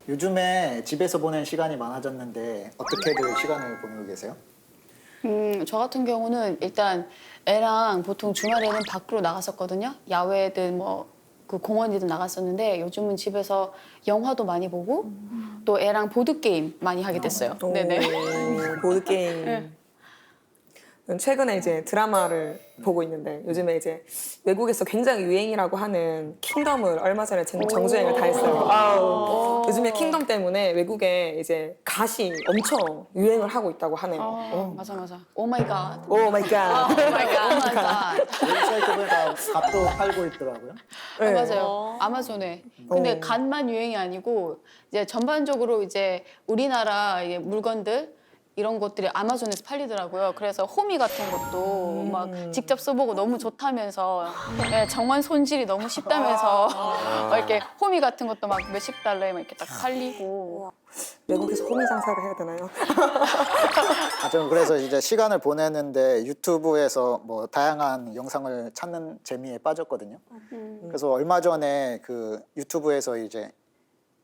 요즘에 집에서 보낸 시간이 많아졌는데 어떻게들 시간을 보내고 계세요? 저 같은 경우는 일단 애랑 보통 주말에는 밖으로 나갔었거든요. 야외든 뭐 그 공원이든 나갔었는데 요즘은 집에서 영화도 많이 보고 또 애랑 보드 게임 많이 하게 됐어요. 네네. 보드게임. 네. 최근에 이제 드라마를 보고 있는데 요즘에 이제 외국에서 굉장히 유행이라고 하는 킹덤을 얼마 전에 정주행을 다 했어요. 아우. 요즘에 킹덤 때문에 외국에 이제 갓이 엄청 유행을 하고 있다고 하네요. 맞아 맞아. 오 마이 갓. 오 마이 갓. 오 마이 갓. 웹사이트 보니까 값도 팔고 있더라고요. 네. 맞아요. 아마존에. 근데 갓만 유행이 아니고 이제 전반적으로 이제 우리나라 이제 물건들 이런 것들이 아마존에서 팔리더라고요. 그래서 호미 같은 것도 막 직접 써보고 너무 좋다면서 네, 정원 손질이 너무 쉽다면서 이렇게 호미 같은 것도 막 몇십 달러에 막 이렇게 딱 팔리고. 외국에서 호미 장사를 해야 되나요? 저는 그래서 이제 시간을 보내는데 유튜브에서 뭐 다양한 영상을 찾는 재미에 빠졌거든요. 그래서 얼마 전에 그 유튜브에서 이제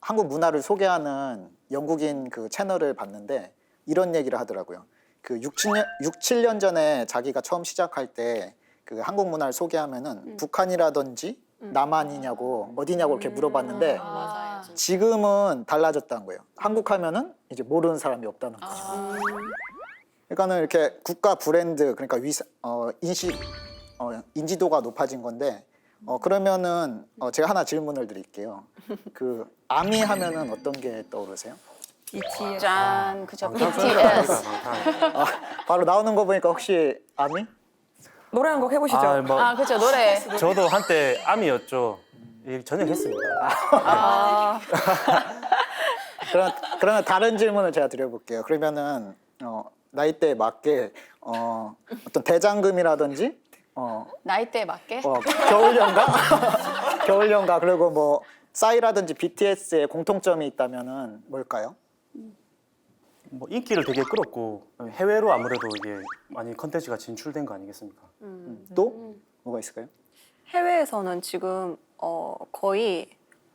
한국 문화를 소개하는 영국인 그 채널을 봤는데 이런 얘기를 하더라고요. 그 6, 7년 전에 자기가 처음 시작할 때 그 한국 문화를 소개하면은 북한이라든지 남한이냐고 어디냐고 이렇게 물어봤는데 맞아요. 지금은 달라졌다는 거예요. 한국 하면은 이제 모르는 사람이 없다는 거죠. 그러니까는 이렇게 국가 브랜드 그러니까 인지도가 높아진 건데 그러면은 제가 하나 질문을 드릴게요. 그 아미 하면은 어떤 게 떠오르세요? BTS. 짠, 그죠? 방탄 BTS. 바로 나오는 거 보니까 혹시 아미? 노래 한 곡 해보시죠. 아, 그죠? 노래. 저도 한때 암이었죠. 전역했습니다. 그러면 다른 질문을 제가 드려볼게요. 그러면은 나이대에 맞게 어떤 대장금이라든지 나이대에 맞게. 겨울연가 겨울연가 그리고 뭐 싸이라든지 BTS의 공통점이 있다면은 뭘까요? 뭐 인기를 되게 끌었고 해외로 아무래도 이게 많이 컨텐츠가 진출된 거 아니겠습니까? 또 뭐가 있을까요? 해외에서는 지금 거의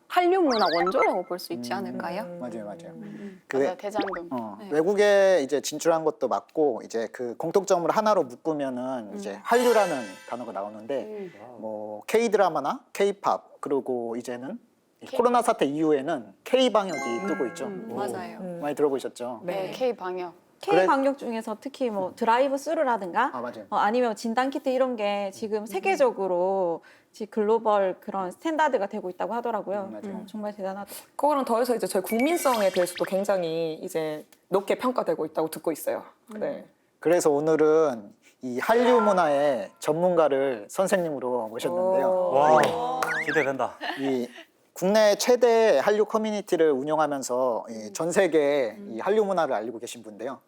한류 문화 원조라고 볼 수 있지 않을까요? 맞아요. 맞아, 대장금. 외국에 이제 진출한 것도 맞고 이제 그 공통점을 하나로 묶으면은 이제 한류라는 단어가 나오는데 뭐 K 드라마나 K 팝 그리고 이제는 이 코로나 사태 이후에는 K 방역이 뜨고 있죠. 맞아요. 많이 들어보셨죠? 네, K 방역. 그래- K 방역 중에서 특히 뭐 드라이브 스루라든가 아 맞아요. 아니면 진단 키트 이런 게 지금 세계적으로 지금 글로벌 그런 스탠다드가 되고 있다고 하더라고요. 맞아요. 정말 대단하다. 그거랑 더해서 이제 저희 국민성에 대해서도 굉장히 이제 높게 평가되고 있다고 듣고 있어요. 네. 그래서 오늘은 이 한류 문화의 전문가를 선생님으로 모셨는데요. 와, 기대된다. 이 국내 최대 한류 커뮤니티를 운영하면서 전 세계에 이 한류 문화를 알리고 계신 분인데요.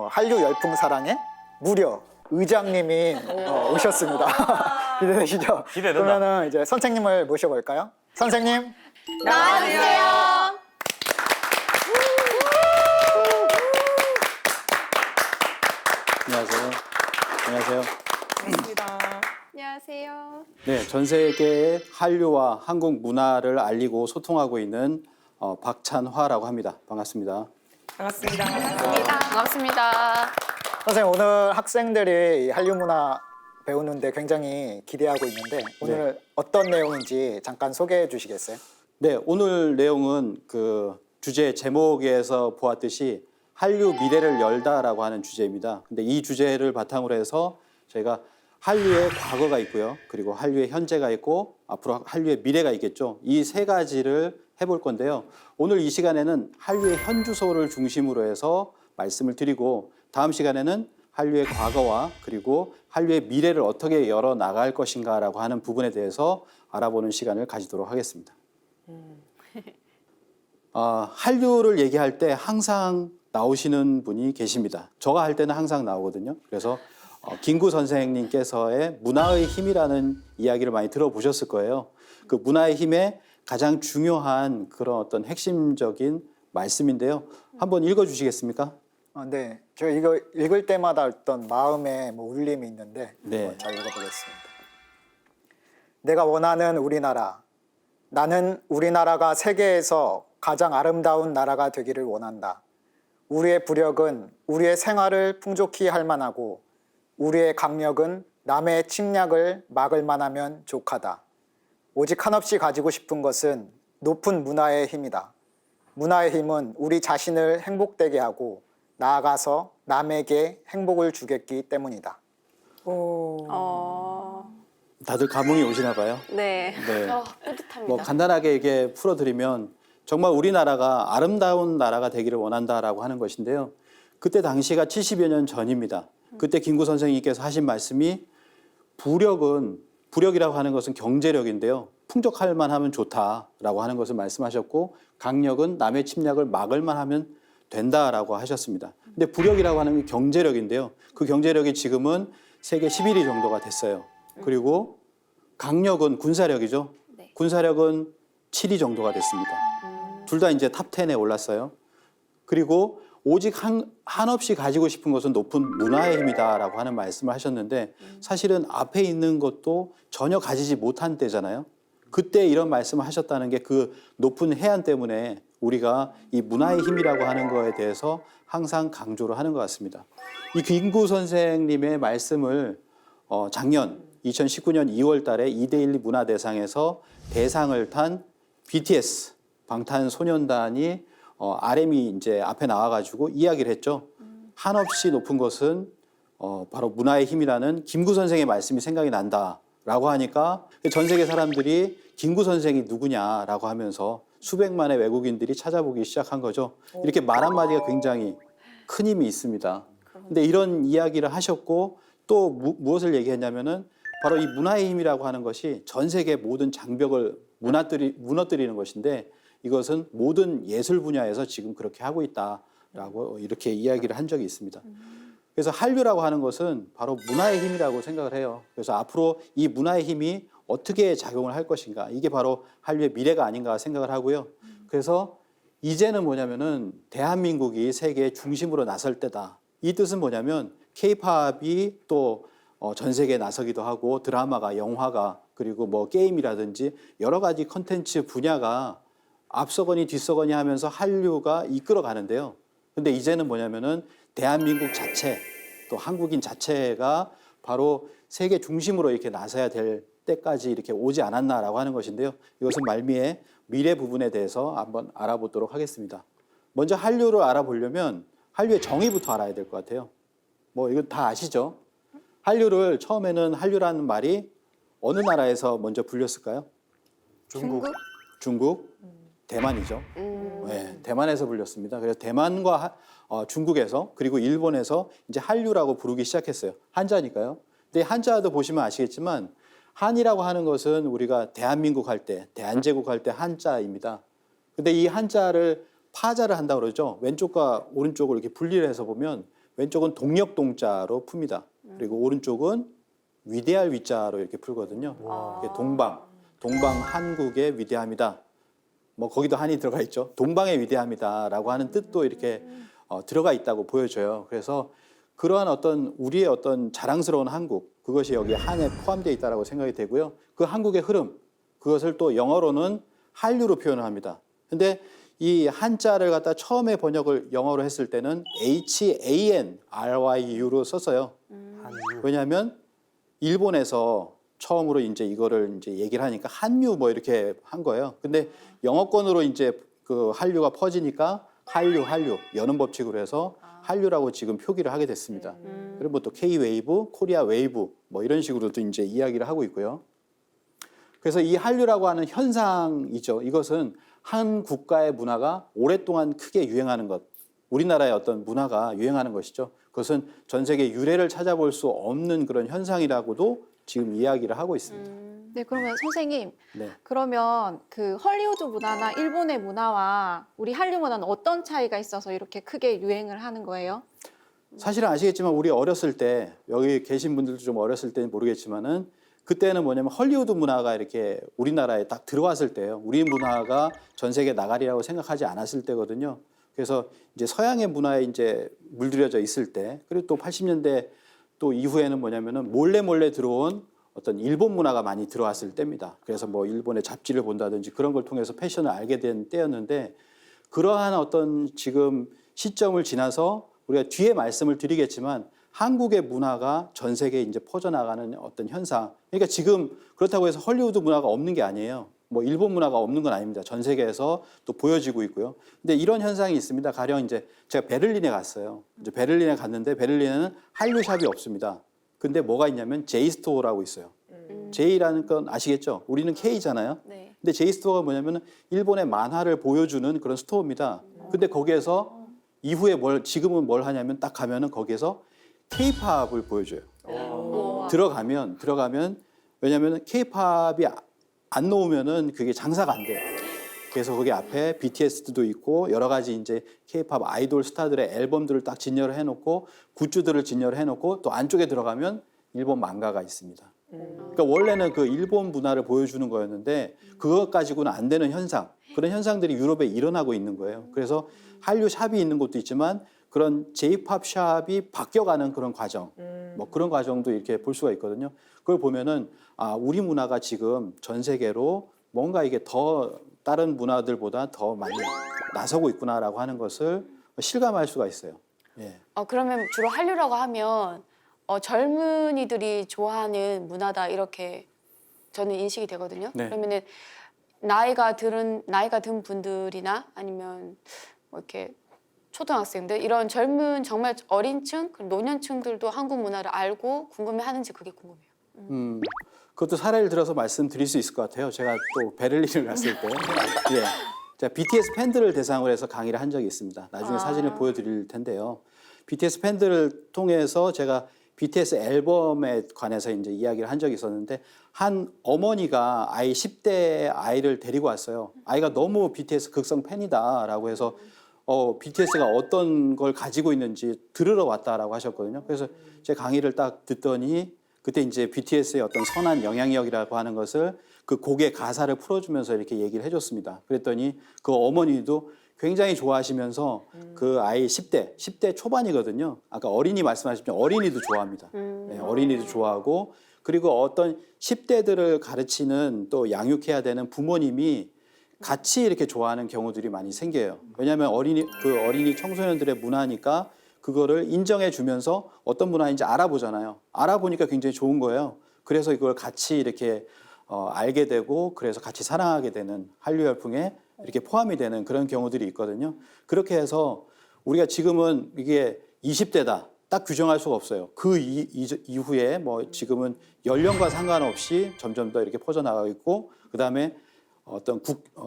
한류 열풍 사랑의 무려 의장님이 오셨습니다. 기대되시죠? 기대된다. 그러면은 이제 선생님을 모셔볼까요? 선생님. 나와주세요. 안녕하세요. 안녕하세요. 안녕하세요. 네, 전 세계의 한류와 한국 문화를 알리고 소통하고 있는 박찬화라고 합니다. 반갑습니다. 반갑습니다. 반갑습니다. 선생님 오늘 학생들이 이 한류 문화 배우는데 굉장히 기대하고 있는데 오늘 어떤 내용인지 잠깐 소개해 주시겠어요? 네, 오늘 내용은 그 주제 제목에서 보았듯이 한류 미래를 열다라고 하는 주제입니다. 근데 이 주제를 바탕으로 해서 저희가 한류의 과거가 있고요. 그리고 한류의 현재가 있고 앞으로 한류의 미래가 있겠죠. 이 세 가지를 해볼 건데요. 오늘 이 시간에는 한류의 현주소를 중심으로 해서 말씀을 드리고 다음 시간에는 한류의 과거와 그리고 한류의 미래를 어떻게 열어 나갈 것인가라고 하는 부분에 대해서 알아보는 시간을 가지도록 하겠습니다. 한류를 얘기할 때 항상 나오시는 분이 계십니다. 저가 할 때는 항상 나오거든요. 그래서 김구 선생님께서의 문화의 힘이라는 이야기를 많이 들어보셨을 거예요. 그 문화의 힘의 가장 중요한 그런 어떤 핵심적인 말씀인데요. 한번 읽어주시겠습니까? 네, 제가 이거 읽을 때마다 어떤 마음의 뭐 울림이 있는데 네. 한번 잘 읽어보겠습니다. 내가 원하는 우리나라. 나는 우리나라가 세계에서 가장 아름다운 나라가 되기를 원한다. 우리의 부력은 우리의 생활을 풍족히 할 만하고 우리의 강력은 남의 침략을 막을 만하면 족하다. 오직 한없이 가지고 싶은 것은 높은 문화의 힘이다. 문화의 힘은 우리 자신을 행복되게 하고 나아가서 남에게 행복을 주겠기 때문이다. 다들 감흥이 오시나 봐요. 네. 네. 뿌듯합니다. 뭐 간단하게 이게 풀어드리면 정말 우리나라가 아름다운 나라가 되기를 원한다라고 하는 것인데요. 그때 당시가 70여 년 전입니다. 그때 김구 선생님께서 하신 말씀이 부력이라고 하는 것은 경제력인데요. 풍족할 만하면 좋다라고 하는 것을 말씀하셨고 강력은 남의 침략을 막을 만하면 된다라고 하셨습니다. 근데 부력이라고 하는 게 경제력인데요. 그 경제력이 지금은 세계 11위 정도가 됐어요. 그리고 강력은 군사력이죠. 군사력은 7위 정도가 됐습니다. 둘 다 이제 탑 10에 올랐어요. 그리고 오직 한없이 가지고 싶은 것은 높은 문화의 힘이다라고 하는 말씀을 하셨는데 사실은 앞에 있는 것도 전혀 가지지 못한 때잖아요. 그때 이런 말씀을 하셨다는 게 그 높은 해안 때문에 우리가 이 문화의 힘이라고 하는 거에 대해서 항상 강조를 하는 것 같습니다. 이 김구 선생님의 말씀을 작년 2019년 2월 달에 2대1 문화대상에서 대상을 탄 BTS 방탄소년단이 RM이 이제 앞에 나와가지고 이야기를 했죠. 한없이 높은 것은 바로 문화의 힘이라는 김구 선생의 말씀이 생각이 난다라고 하니까 전 세계 사람들이 김구 선생이 누구냐라고 하면서 수백만의 외국인들이 찾아보기 시작한 거죠. 이렇게 말 한마디가 굉장히 큰 힘이 있습니다. 근데 이런 이야기를 하셨고 또 무엇을 얘기했냐면은 바로 이 문화의 힘이라고 하는 것이 전 세계 모든 장벽을 무너뜨리는 것인데 이것은 모든 예술 분야에서 지금 그렇게 하고 있다라고 이렇게 이야기를 한 적이 있습니다. 그래서 한류라고 하는 것은 바로 문화의 힘이라고 생각을 해요. 그래서 앞으로 이 문화의 힘이 어떻게 작용을 할 것인가 이게 바로 한류의 미래가 아닌가 생각을 하고요. 그래서 이제는 뭐냐면은 대한민국이 세계의 중심으로 나설 때다. 이 뜻은 뭐냐면 K-팝이 또 전 세계에 나서기도 하고 드라마가 영화가 그리고 뭐 게임이라든지 여러 가지 컨텐츠 분야가 앞서거니 뒤서거니 하면서 한류가 이끌어 가는데요. 근데 이제는 뭐냐면은 대한민국 자체 또 한국인 자체가 바로 세계 중심으로 이렇게 나서야 될 때까지 이렇게 오지 않았나라고 하는 것인데요. 이것은 말미에 미래 부분에 대해서 한번 알아보도록 하겠습니다. 먼저 한류를 알아보려면 한류의 정의부터 알아야 될 것 같아요. 뭐 이거 다 아시죠? 한류를 처음에는 한류라는 말이 어느 나라에서 먼저 불렸을까요? 중국? 대만이죠. 네, 대만에서 불렸습니다. 그래서 대만과 중국에서 그리고 일본에서 이제 한류라고 부르기 시작했어요. 한자니까요. 근데 한자도 보시면 아시겠지만 한이라고 하는 것은 우리가 대한민국 할 때, 대한제국 할 때 한자입니다. 근데 이 한자를 파자를 한다고 그러죠. 왼쪽과 오른쪽을 이렇게 분리를 해서 보면 왼쪽은 동력동자로 풉니다. 그리고 오른쪽은 위대할 위자로 이렇게 풀거든요. 이게 동방 한국의 위대함이다. 뭐 거기도 한이 들어가 있죠. 동방의 위대함이다라고 하는 뜻도 이렇게 들어가 있다고 보여져요. 그래서 그러한 우리의 자랑스러운 한국 그것이 여기 한에 포함되어 있다라고 생각이 되고요. 그 한국의 흐름 그것을 또 영어로는 한류로 표현을 합니다. 근데 이 한자를 갖다 처음에 번역을 영어로 했을 때는 HANRYU로 썼어요. 왜냐하면 일본에서 처음으로 이제 이거를 이제 얘기를 하니까 한류 뭐 이렇게 한 거예요. 근데 영어권으로 이제 그 한류가 퍼지니까 한류 여는 법칙으로 해서 한류라고 지금 표기를 하게 됐습니다. 그리고 또 K-웨이브, 코리아 웨이브 뭐 이런 식으로도 이제 이야기를 하고 있고요. 그래서 이 한류라고 하는 현상이죠. 이것은 한 국가의 문화가 오랫동안 크게 유행하는 것, 우리나라의 어떤 문화가 유행하는 것이죠. 그것은 전 세계 유래를 찾아볼 수 없는 그런 현상이라고도 지금 이야기를 하고 있습니다. 네, 그러면 선생님, 네. 그러면 그 헐리우드 문화나 일본의 문화와 우리 한류 문화는 어떤 차이가 있어서 이렇게 크게 유행을 하는 거예요? 사실은 아시겠지만 우리 어렸을 때 여기 계신 분들도 좀 어렸을 때는 모르겠지만은 그때는 뭐냐면 헐리우드 문화가 이렇게 우리나라에 딱 들어왔을 때예요. 우리 문화가 전 세계 나가리라고 생각하지 않았을 때거든요. 그래서 이제 서양의 문화에 이제 물들여져 있을 때 그리고 또 80년대 또 이후에는 뭐냐면은 몰래 들어온 어떤 일본 문화가 많이 들어왔을 때입니다. 그래서 뭐 일본의 잡지를 본다든지 그런 걸 통해서 패션을 알게 된 때였는데 그러한 어떤 지금 시점을 지나서 우리가 뒤에 말씀을 드리겠지만 한국의 문화가 전 세계에 이제 퍼져나가는 어떤 현상. 그러니까 지금 그렇다고 해서 헐리우드 문화가 없는 게 아니에요. 뭐 일본 문화가 없는 건 아닙니다. 전 세계에서 또 보여지고 있고요. 근데 이런 현상이 있습니다. 가령 이제 제가 베를린에 갔어요. 이제 베를린에 갔는데 베를린에는 한류 샵이 없습니다. 근데 뭐가 있냐면 제이스토어라고 있어요. J라는 건 아시겠죠? 우리는 K잖아요. 네. 근데 제이스토어가 뭐냐면 일본의 만화를 보여주는 그런 스토어입니다. 근데 거기에서 이후에 지금은 뭘 하냐면 딱 가면은 거기에서 K-팝을 보여줘요. 들어가면 왜냐면 K-팝이 안 놓으면은 그게 장사가 안 돼요. 그래서 거기 앞에 BTS도 있고 여러 가지 이제 K-팝 아이돌 스타들의 앨범들을 딱 진열을 해놓고 굿즈들을 진열을 해놓고 또 안쪽에 들어가면 일본 망가가 있습니다. 그러니까 원래는 그 일본 문화를 보여주는 거였는데 그것 가지고는 안 되는 현상, 그런 현상들이 유럽에 일어나고 있는 거예요. 그래서 한류 샵이 있는 곳도 있지만 그런 J-팝 샵이 바뀌어가는 그런 과정, 뭐 그런 과정도 이렇게 볼 수가 있거든요. 그걸 보면은 아, 우리 문화가 지금 전 세계로 뭔가 이게 더 다른 문화들보다 더 많이 나서고 있구나라고 하는 것을 실감할 수가 있어요. 예. 그러면 주로 한류라고 하면 젊은이들이 좋아하는 문화다 이렇게 저는 인식이 되거든요. 네. 그러면은 나이가 든 분들이나 아니면 뭐 이렇게 초등학생들 이런 젊은 정말 어린층, 노년층들도 한국 문화를 알고 궁금해하는지 그게 궁금해요. 그것도 사례를 들어서 말씀드릴 수 있을 것 같아요. 제가 또 베를린을 갔을 때, 예, 제가 BTS 팬들을 대상으로 해서 강의를 한 적이 있습니다. 나중에 사진을 보여드릴 텐데요. BTS 팬들을 통해서 제가 BTS 앨범에 관해서 이제 이야기를 한 적이 있었는데 한 어머니가 아이 10대 아이를 데리고 왔어요. 아이가 너무 BTS 극성 팬이다라고 해서 BTS가 어떤 걸 가지고 있는지 들으러 왔다라고 하셨거든요. 그래서 제 강의를 딱 듣더니 그때 이제 BTS의 어떤 선한 영향력이라고 하는 것을 그 곡의 가사를 풀어주면서 이렇게 얘기를 해줬습니다. 그랬더니 그 어머니도 굉장히 좋아하시면서 그 아이 10대 초반이거든요. 아까 어린이 말씀하셨지만 어린이도 좋아합니다. 네, 어린이도 좋아하고 그리고 어떤 10대들을 가르치는 또 양육해야 되는 부모님이 같이 이렇게 좋아하는 경우들이 많이 생겨요. 왜냐하면 어린이 청소년들의 문화니까 그거를 인정해 주면서 어떤 문화인지 알아보잖아요. 알아보니까 굉장히 좋은 거예요. 그래서 이걸 같이 이렇게 알게 되고 그래서 같이 사랑하게 되는 한류 열풍에 이렇게 포함이 되는 그런 경우들이 있거든요. 그렇게 해서 우리가 지금은 이게 20대다 딱 규정할 수가 없어요. 그 이후에 뭐 지금은 연령과 상관없이 점점 더 이렇게 퍼져나가고 있고 그다음에 어떤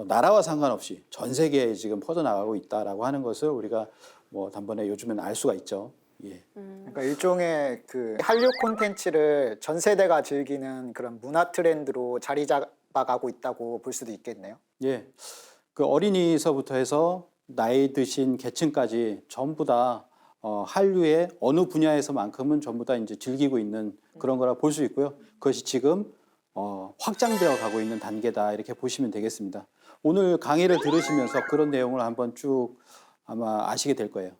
나라와 상관없이 전 세계에 지금 퍼져나가고 있다라고 하는 것을 우리가 뭐 단번에 요즘에는 알 수가 있죠. 예. 그러니까 일종의 그 한류 콘텐츠를 전 세대가 즐기는 그런 문화 트렌드로 자리 잡아가고 있다고 볼 수도 있겠네요. 예. 그 어린이서부터 해서 나이 드신 계층까지 전부 다 한류의 어느 분야에서만큼은 전부 다 이제 즐기고 있는 그런 거라 볼 수 있고요. 그것이 지금 확장되어 가고 있는 단계다 이렇게 보시면 되겠습니다. 오늘 강의를 들으시면서 그런 내용을 한번 쭉 아마 아시게 될 거예요.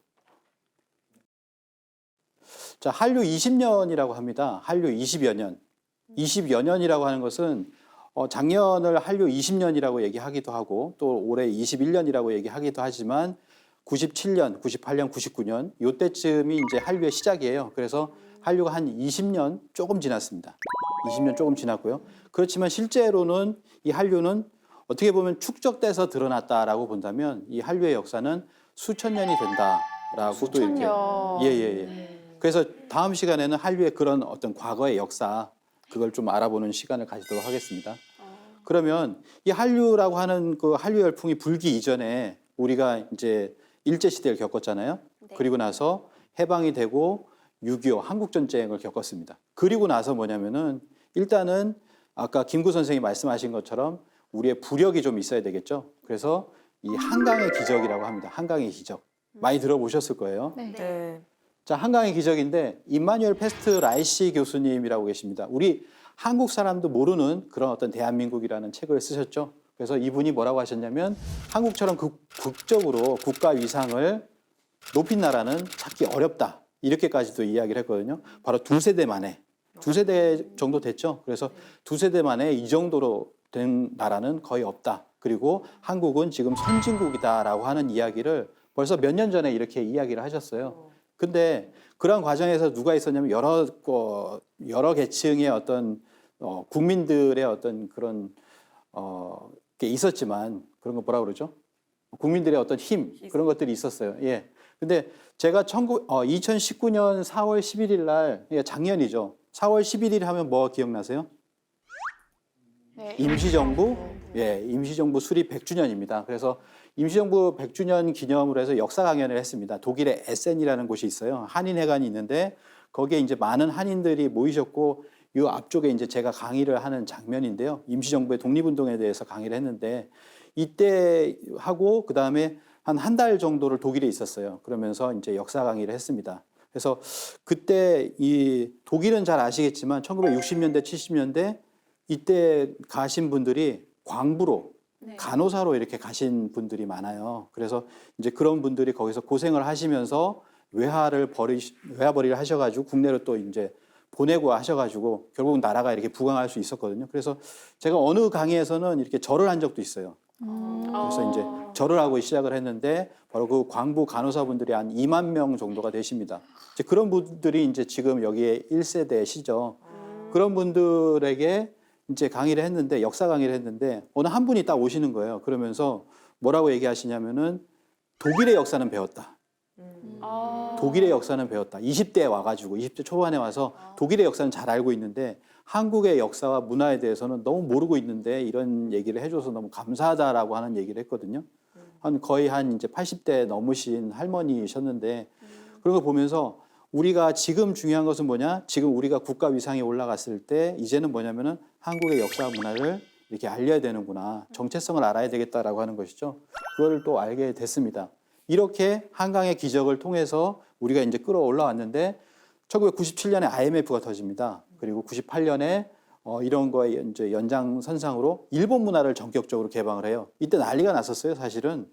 자, 한류 20년이라고 합니다. 한류 20여 년. 20여 년이라고 하는 것은 작년을 한류 20년이라고 얘기하기도 하고 또 올해 21년이라고 얘기하기도 하지만 97년, 98년, 99년 이때쯤이 이제 한류의 시작이에요. 그래서 한류가 한 20년 조금 지났습니다. 20년 조금 지났고요. 그렇지만 실제로는 이 한류는 어떻게 보면 축적돼서 드러났다라고 본다면 이 한류의 역사는 수천 년이 된다라고 또 이렇게 예. 그래서 다음 시간에는 한류의 그런 어떤 과거의 역사 그걸 좀 알아보는 시간을 가지도록 하겠습니다. 그러면 이 한류라고 하는 그 한류 열풍이 불기 이전에 우리가 이제 일제 시대를 겪었잖아요. 그리고 나서 해방이 되고 6.25 한국 전쟁을 겪었습니다. 그리고 나서 뭐냐면은 일단은 아까 김구 선생님이 말씀하신 것처럼 우리의 부력이 좀 있어야 되겠죠. 그래서 이 한강의 기적이라고 합니다. 한강의 기적. 많이 들어보셨을 거예요. 네. 자, 한강의 기적인데 임마누엘 페스트 라이시 교수님이라고 계십니다. 우리 한국 사람도 모르는 그런 어떤 대한민국이라는 책을 쓰셨죠. 그래서 이분이 뭐라고 하셨냐면 한국처럼 극적으로 국가 위상을 높인 나라는 찾기 어렵다. 이렇게까지도 이야기를 했거든요. 바로 두세 대 정도 됐죠. 그래서 두세 대 만에 이 정도로 된 나라는 거의 없다. 그리고 한국은 지금 선진국이다라고 하는 이야기를 벌써 몇 년 전에 이렇게 이야기를 하셨어요. 근데 그런 과정에서 누가 있었냐면 여러 계층의 어떤 국민들의 어떤 그런 게 있었지만 그런 거 뭐라 그러죠? 국민들의 어떤 힘 그런 것들이 있었어요. 예. 근데 제가 2019년 4월 11일 날 작년이죠. 4월 11일 하면 뭐 기억나세요? 네. 임시정부, 예, 임시정부 수립 100주년입니다. 그래서 임시정부 100주년 기념으로 해서 역사 강연을 했습니다. 독일의 에센이라는 곳이 있어요. 한인회관이 있는데 거기에 이제 많은 한인들이 모이셨고 이 앞쪽에 이제 제가 강의를 하는 장면인데요. 임시정부의 독립운동에 대해서 강의를 했는데 이때 하고 그다음에 한 달 정도를 독일에 있었어요. 그러면서 이제 역사 강의를 했습니다. 그래서 그때 이 독일은 잘 아시겠지만 1960년대, 70년대 이때 가신 분들이 광부로 간호사로 이렇게 가신 분들이 많아요. 그래서 이제 그런 분들이 거기서 고생을 하시면서 외화벌이를 하셔가지고 국내로 또 이제 보내고 하셔가지고 결국은 나라가 이렇게 부강할 수 있었거든요. 그래서 제가 어느 강의에서는 이렇게 절을 한 적도 있어요. 그래서 이제 절을 하고 시작을 했는데 바로 그 광부 간호사분들이 한 2만 명 정도가 되십니다. 이제 그런 분들이 이제 지금 여기에 1세대시죠. 그런 분들에게 이제 강의를 했는데 역사 강의를 했는데 어느 한 분이 딱 오시는 거예요. 그러면서 뭐라고 얘기하시냐면은 독일의 역사는 배웠다. 독일의 역사는 배웠다. 20대에 와가지고 20대 초반에 와서 독일의 역사는 잘 알고 있는데 한국의 역사와 문화에 대해서는 너무 모르고 있는데 이런 얘기를 해줘서 너무 감사하다라고 하는 얘기를 했거든요. 거의 이제 80대 넘으신 할머니셨는데 그런 거 보면서 우리가 지금 중요한 것은 뭐냐? 지금 우리가 국가 위상에 올라갔을 때 이제는 뭐냐면은 한국의 역사와 문화를 이렇게 알려야 되는구나. 정체성을 알아야 되겠다라고 하는 것이죠. 그걸 또 알게 됐습니다. 이렇게 한강의 기적을 통해서 우리가 이제 끌어올라왔는데 1997년에 IMF가 터집니다. 그리고 98년에 이런 거에 이제 연장선상으로 일본 문화를 전격적으로 개방을 해요. 이때 난리가 났었어요, 사실은.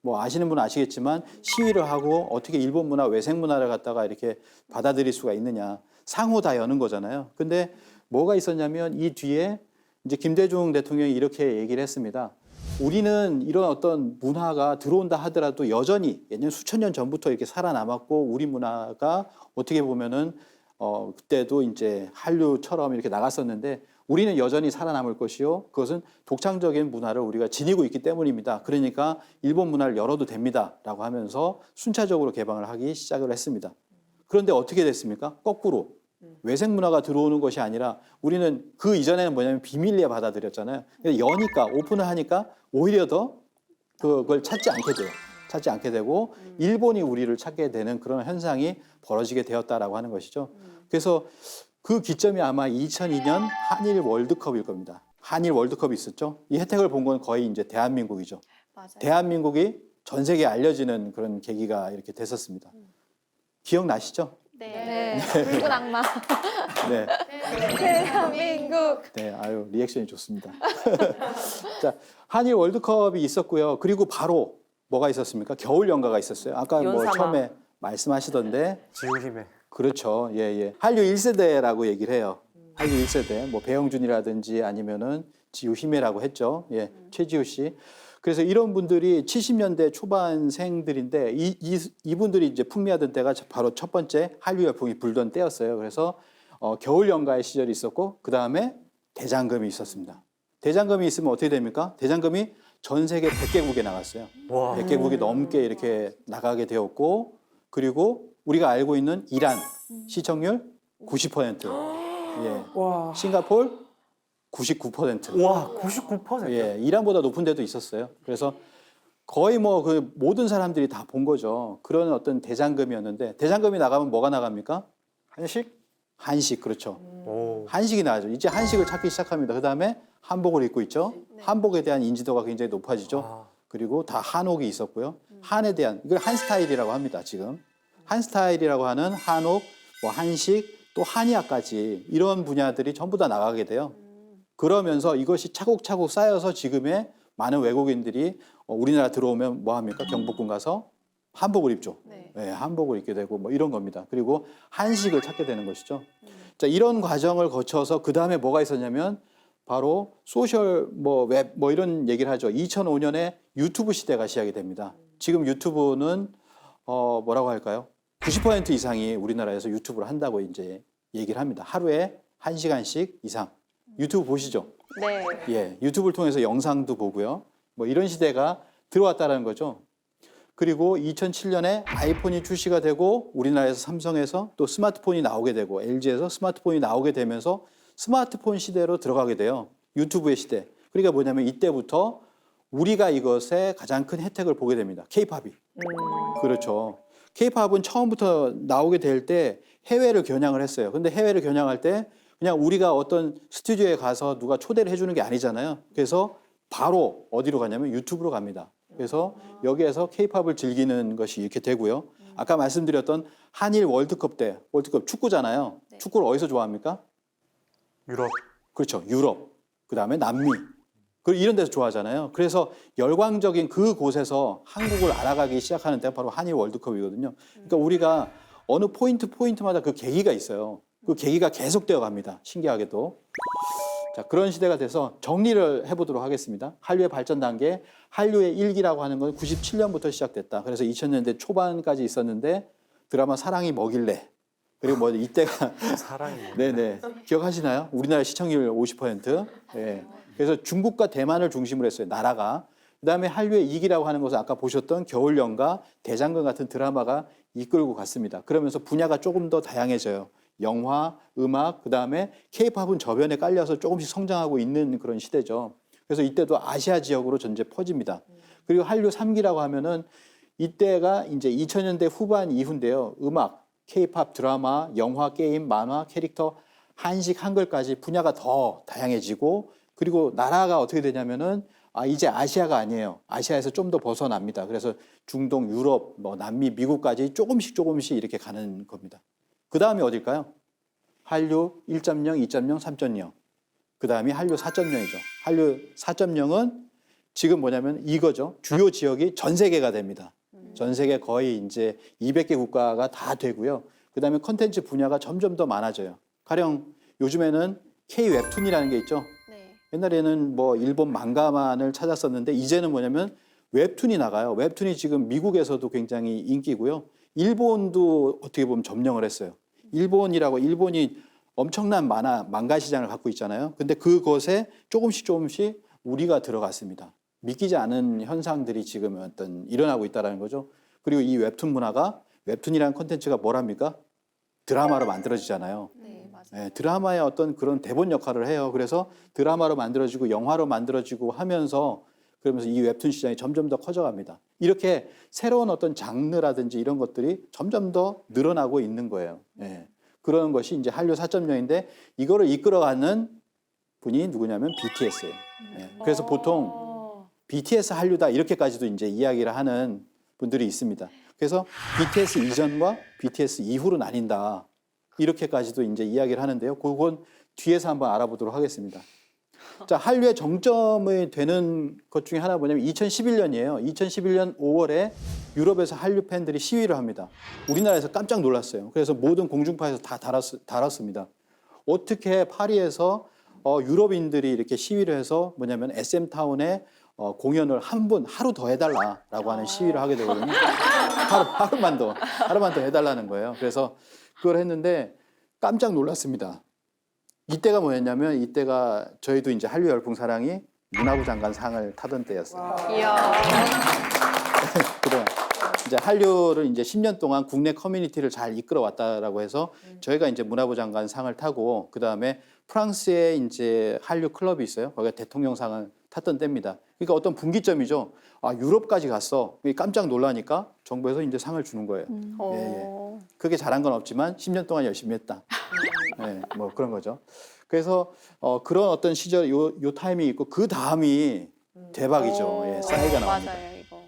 뭐 아시는 분은 아시겠지만 시위를 하고 어떻게 일본 문화, 외생 문화를 갖다가 이렇게 받아들일 수가 있느냐. 상호 다 여는 거잖아요. 근데 뭐가 있었냐면 이 뒤에 이제 김대중 대통령이 이렇게 얘기를 했습니다. 우리는 이런 어떤 문화가 들어온다 하더라도 여전히 예년 수천 년 전부터 이렇게 살아남았고 우리 문화가 어떻게 보면은 그때도 이제 한류처럼 이렇게 나갔었는데 우리는 여전히 살아남을 것이요. 그것은 독창적인 문화를 우리가 지니고 있기 때문입니다. 그러니까 일본 문화를 열어도 됩니다라고 하면서 순차적으로 개방을 하기 시작을 했습니다. 그런데 어떻게 됐습니까? 거꾸로 외생 문화가 들어오는 것이 아니라 우리는 그 이전에는 뭐냐면 비밀리에 받아들였잖아요. 여니까 오픈을 하니까 오히려 더 그걸 찾지 않게 돼요. 찾지 않게 되고 일본이 우리를 찾게 되는 그런 현상이 벌어지게 되었다라고 하는 것이죠. 그래서 그 기점이 아마 2002년 한일 월드컵일 겁니다. 한일 월드컵이 있었죠. 이 혜택을 본 건 거의 이제 대한민국이죠. 맞아요. 대한민국이 전 세계에 알려지는 그런 계기가 이렇게 됐었습니다. 기억나시죠? 네. 붉은 악마. 네. 대한민국. 네, 아유, 리액션이 좋습니다. 자, 한일 월드컵이 있었고요. 그리고 바로 뭐가 있었습니까? 겨울 연가가 있었어요. 아까 뭐 연사마. 처음에 말씀하시던데. 지우힘에. 그렇죠. 예, 예. 한류 1세대라고 얘기를 해요. 한류 1세대. 뭐 배영준이라든지 아니면은 지우 히메라고 했죠. 예. 최지우 씨. 그래서 이런 분들이 70년대 초반생들인데 이분들이 이제 풍미하던 때가 바로 첫 번째 한류 열풍이 불던 때였어요. 그래서 겨울 연가의 시절이 있었고 그다음에 대장금이 있었습니다. 대장금이 있으면 어떻게 됩니까? 대장금이 전 세계 100개국에 나갔어요. 와. 100개국이 넘게 이렇게 나가게 되었고 그리고 우리가 알고 있는 이란 시청률 90%. 예. 와. 싱가포르 99%. 와, 99%. 예, 이란보다 높은 데도 있었어요. 그래서 거의 뭐 그 모든 사람들이 다 본 거죠. 그런 어떤 대장금이었는데 대장금이 나가면 뭐가 나갑니까? 한식? 한식, 그렇죠. 오. 한식이 나가죠. 이제 한식을 찾기 시작합니다. 그다음에 한복을 입고 있죠. 한복에 대한 인지도가 굉장히 높아지죠. 아. 그리고 다 한옥이 있었고요. 한에 대한 이걸 한 스타일이라고 합니다. 지금 한 스타일이라고 하는 한옥, 뭐 한식, 또 한의학까지 이런 분야들이 전부 다 나가게 돼요. 그러면서 이것이 차곡차곡 쌓여서 지금의 많은 외국인들이 우리나라 들어오면 뭐 합니까? 경복궁 가서 한복을 입죠. 네. 네, 한복을 입게 되고 뭐 이런 겁니다. 그리고 한식을 찾게 되는 것이죠. 자, 이런 과정을 거쳐서 그 다음에 뭐가 있었냐면 바로 소셜 뭐 웹 뭐 이런 얘기를 하죠. 2005년에 유튜브 시대가 시작이 됩니다. 지금 유튜브는 뭐라고 할까요? 90% 이상이 우리나라에서 유튜브를 한다고 이제 얘기를 합니다. 하루에 1시간씩 이상 유튜브 보시죠. 네. 예, 유튜브를 통해서 영상도 보고요. 뭐 이런 시대가 들어왔다는 거죠. 그리고 2007년에 아이폰이 출시가 되고 우리나라에서 삼성에서 또 스마트폰이 나오게 되고 LG에서 스마트폰이 나오게 되면서 스마트폰 시대로 들어가게 돼요. 유튜브의 시대. 그러니까 뭐냐면 이때부터 우리가 이것에 가장 큰 혜택을 보게 됩니다. K-팝이. 그렇죠. K-팝은 처음부터 나오게 될 때 해외를 겨냥을 했어요. 근데 해외를 겨냥할 때 그냥 우리가 어떤 스튜디오에 가서 누가 초대를 해주는 게 아니잖아요. 그래서 바로 어디로 가냐면 유튜브로 갑니다. 그래서 여기에서 K-팝을 즐기는 것이 이렇게 되고요. 아까 말씀드렸던 한일 월드컵 때, 월드컵 축구잖아요. 축구를 어디서 좋아합니까? 유럽. 그렇죠. 유럽. 그다음에 남미. 그리고 이런 데서 좋아하잖아요. 그래서 열광적인 그 곳에서 한국을 알아가기 시작하는 때가 바로 한일 월드컵이거든요. 그러니까 우리가 어느 포인트마다 그 계기가 있어요. 그 계기가 계속되어 갑니다. 신기하게도. 자, 그런 시대가 돼서 정리를 해보도록 하겠습니다. 한류의 발전 단계, 한류의 일기라고 하는 건 97년부터 시작됐다. 그래서 2000년대 초반까지 있었는데 드라마 사랑이 뭐길래 그리고 뭐 이때가 사랑이. 네네 기억하시나요? 우리나라 시청률 50%. 예. 그래서 중국과 대만을 중심으로 했어요. 나라가. 그다음에 한류의 이기라고 하는 것은 아까 보셨던 겨울연가, 대장금 같은 드라마가 이끌고 갔습니다. 그러면서 분야가 조금 더 다양해져요. 영화, 음악, 그다음에 K-팝은 저변에 깔려서 조금씩 성장하고 있는 그런 시대죠. 그래서 이때도 아시아 지역으로 전체 퍼집니다. 그리고 한류 3기라고 하면은 이때가 이제 2000년대 후반 이후인데요. 음악, K-팝, 드라마, 영화, 게임, 만화, 캐릭터, 한식, 한글까지 분야가 더 다양해지고 그리고 나라가 어떻게 되냐면은 이제 아시아가 아니에요. 아시아에서 좀 더 벗어납니다. 그래서 중동, 유럽, 뭐 남미, 미국까지 조금씩 이렇게 가는 겁니다. 그 다음이 어딜까요? 한류 1.0, 2.0, 3.0. 그 다음이 한류 4.0이죠. 한류 4.0은 지금 뭐냐면 이거죠. 주요 지역이 전 세계가 됩니다. 전 세계 거의 이제 200개 국가가 다 되고요. 그 다음에 컨텐츠 분야가 점점 더 많아져요. 가령 요즘에는 K-웹툰이라는 게 있죠. 네. 옛날에는 뭐 일본 망가만을 찾았었는데 이제는 뭐냐면 웹툰이 나가요. 웹툰이 지금 미국에서도 굉장히 인기고요. 일본도 어떻게 보면 점령을 했어요. 일본이 엄청난 망가 시장을 갖고 있잖아요. 근데 그것에 조금씩 우리가 들어갔습니다. 믿기지 않은 현상들이 지금 일어나고 있다는 거죠. 그리고 이 웹툰 문화가 웹툰이라는 콘텐츠가 뭐랍니까? 드라마로 만들어지잖아요. 네, 맞아요. 네, 드라마의 어떤 그런 대본 역할을 해요. 그래서 드라마로 만들어지고 영화로 만들어지고 하면서 그러면서 이 웹툰 시장이 점점 더 커져갑니다. 이렇게 새로운 어떤 장르라든지 이런 것들이 점점 더 늘어나고 있는 거예요. 네. 그런 것이 이제 한류 4.0인데 이거를 이끌어가는 분이 누구냐면 BTS예요. 네. 그래서 보통 BTS 한류다 이렇게까지도 이제 이야기를 하는 분들이 있습니다. 그래서 BTS 이전과 BTS 이후로 나뉜다. 이렇게까지도 이제 이야기를 하는데요. 그건 뒤에서 한번 알아보도록 하겠습니다. 자, 한류의 정점이 되는 것 중에 하나 뭐냐면 2011년이에요. 2011년 5월에 유럽에서 한류 팬들이 시위를 합니다. 우리나라에서 깜짝 놀랐어요. 그래서 모든 공중파에서 다 달았습니다. 어떻게 파리에서 유럽인들이 이렇게 시위를 해서 뭐냐면 SM타운에 공연을 하루 더 해달라라고 하는 시위를 하게 되거든요. 하루만 더 해달라는 거예요. 그래서 그걸 했는데 깜짝 놀랐습니다. 이때가 뭐였냐면 이때가 저희도 이제 한류 열풍 사랑이 문화부 장관 상을 타던 때였어요. 이야. 그동안 이제 한류를 이제 10년 동안 국내 커뮤니티를 잘 이끌어 왔다라고 해서 저희가 이제 문화부 장관 상을 타고 그 다음에 프랑스에 이제 한류 클럽이 있어요. 거기가 대통령상을 탔던 때입니다. 그러니까 어떤 분기점이죠. 유럽까지 갔어. 깜짝 놀라니까 정부에서 이제 상을 주는 거예요. 예. 크게 잘한 건 없지만 10년 동안 열심히 했다. 네, 뭐 그런 거죠. 그래서 그런 어떤 시절 요 타임이 있고 그 다음이 대박이죠. 예, 싸이가 나옵니다. 맞아요, 이거.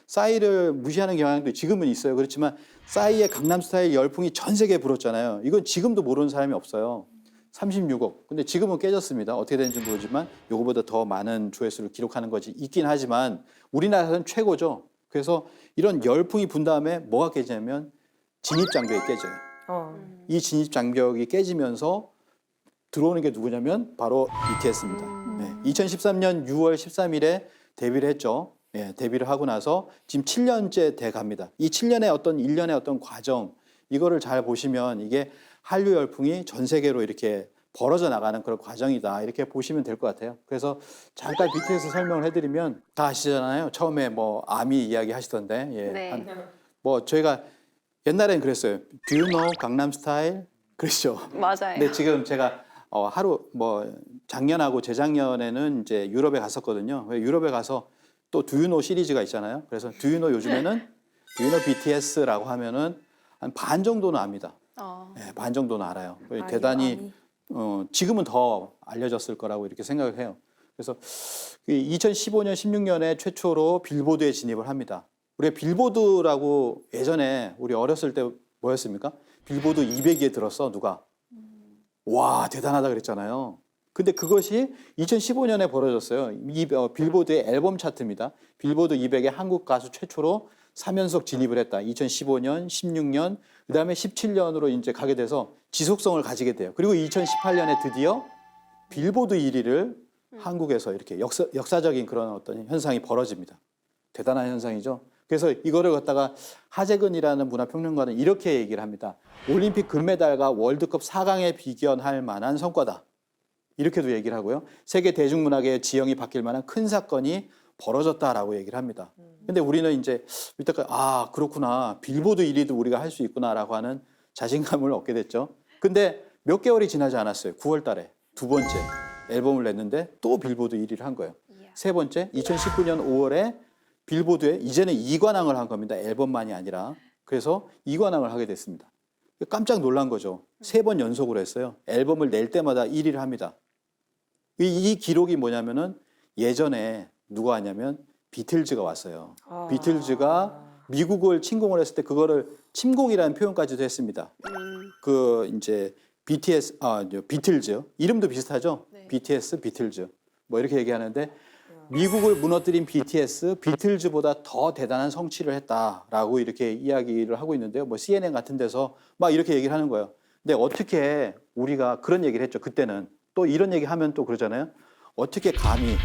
싸이를 무시하는 경향도 지금은 있어요. 그렇지만 싸이의 강남스타일 열풍이 전 세계에 불었잖아요. 이건 지금도 모르는 사람이 없어요. 36억. 근데 지금은 깨졌습니다. 어떻게 되는지 모르지만 요거보다 더 많은 조회수를 기록하는 것이 있긴 하지만 우리나라에서는 최고죠. 그래서 이런 열풍이 분 다음에 뭐가 깨지냐면 진입장벽이 깨져요. 이 진입장벽이 깨지면서 들어오는 게 누구냐면 바로 BTS입니다. 2013년 6월 13일에 데뷔를 했죠. 데뷔를 하고 나서 지금 7년째 돼 갑니다. 이 7년의 어떤 일련의 어떤 과정 이거를 잘 보시면 이게 한류 열풍이 전 세계로 이렇게 벌어져 나가는 그런 과정이다 이렇게 보시면 될 것 같아요. 그래서 잠깐 BTS 설명을 해드리면 다 아시잖아요. 처음에 뭐 아미 이야기 하시던데, 네. 뭐 저희가 옛날엔 그랬어요. Do you know 강남 스타일? 그랬죠. 맞아요. 근데 지금 제가 하루 뭐 작년하고 재작년에는 이제 유럽에 갔었거든요. 유럽에 가서 또 Do you know 시리즈가 있잖아요. 그래서 Do you know 요즘에는 Do you know BTS라고 하면은 한 반 정도는 압니다. 네, 반 정도는 알아요. 대단히 지금은 더 알려졌을 거라고 이렇게 생각을 해요. 그래서 2015년, 16년에 최초로 빌보드에 진입을 합니다. 우리 빌보드라고 예전에 우리 어렸을 때 뭐였습니까? 빌보드 200위에 들었어 누가? 와 대단하다 그랬잖아요. 근데 그것이 2015년에 벌어졌어요. 이 빌보드의 앨범 차트입니다. 빌보드 200에 한국 가수 최초로 3연속 진입을 했다. 2015년, 16년, 그다음에 17년으로 이제 가게 돼서 지속성을 가지게 돼요. 그리고 2018년에 드디어 빌보드 1위를 한국에서 이렇게 역사적인 그런 어떤 현상이 벌어집니다. 대단한 현상이죠. 그래서 이거를 갖다가 하재근이라는 문화평론가는 이렇게 얘기를 합니다. 올림픽 금메달과 월드컵 4강에 비견할 만한 성과다. 이렇게도 얘기를 하고요. 세계 대중문화계의 지형이 바뀔 만한 큰 사건이 벌어졌다라고 얘기를 합니다. 근데 우리는 이제 이때까지 그렇구나. 빌보드 1위도 우리가 할 수 있구나라고 하는 자신감을 얻게 됐죠. 근데 몇 개월이 지나지 않았어요. 9월 달에 두 번째 앨범을 냈는데 또 빌보드 1위를 한 거예요. 세 번째 2019년 5월에 빌보드에 이제는 2관왕을 한 겁니다. 앨범만이 아니라. 그래서 2관왕을 하게 됐습니다. 깜짝 놀란 거죠. 3번 연속으로 했어요. 앨범을 낼 때마다 1위를 합니다. 이 기록이 뭐냐면은 예전에 누가 하냐면 비틀즈가 왔어요. 비틀즈가 미국을 침공을 했을 때 그거를 침공이라는 표현까지도 했습니다. 그 이제 비틀즈 이름도 비슷하죠. 네. BTS, 비틀즈 뭐 이렇게 얘기하는데 미국을 무너뜨린 BTS, 비틀즈보다 더 대단한 성취를 했다라고 이렇게 이야기를 하고 있는데요. 뭐 CNN 같은 데서 막 이렇게 얘기를 하는 거예요. 근데 어떻게 우리가 그런 얘기를 했죠. 그때는 또 이런 얘기 하면 또 그러잖아요. 어떻게 감히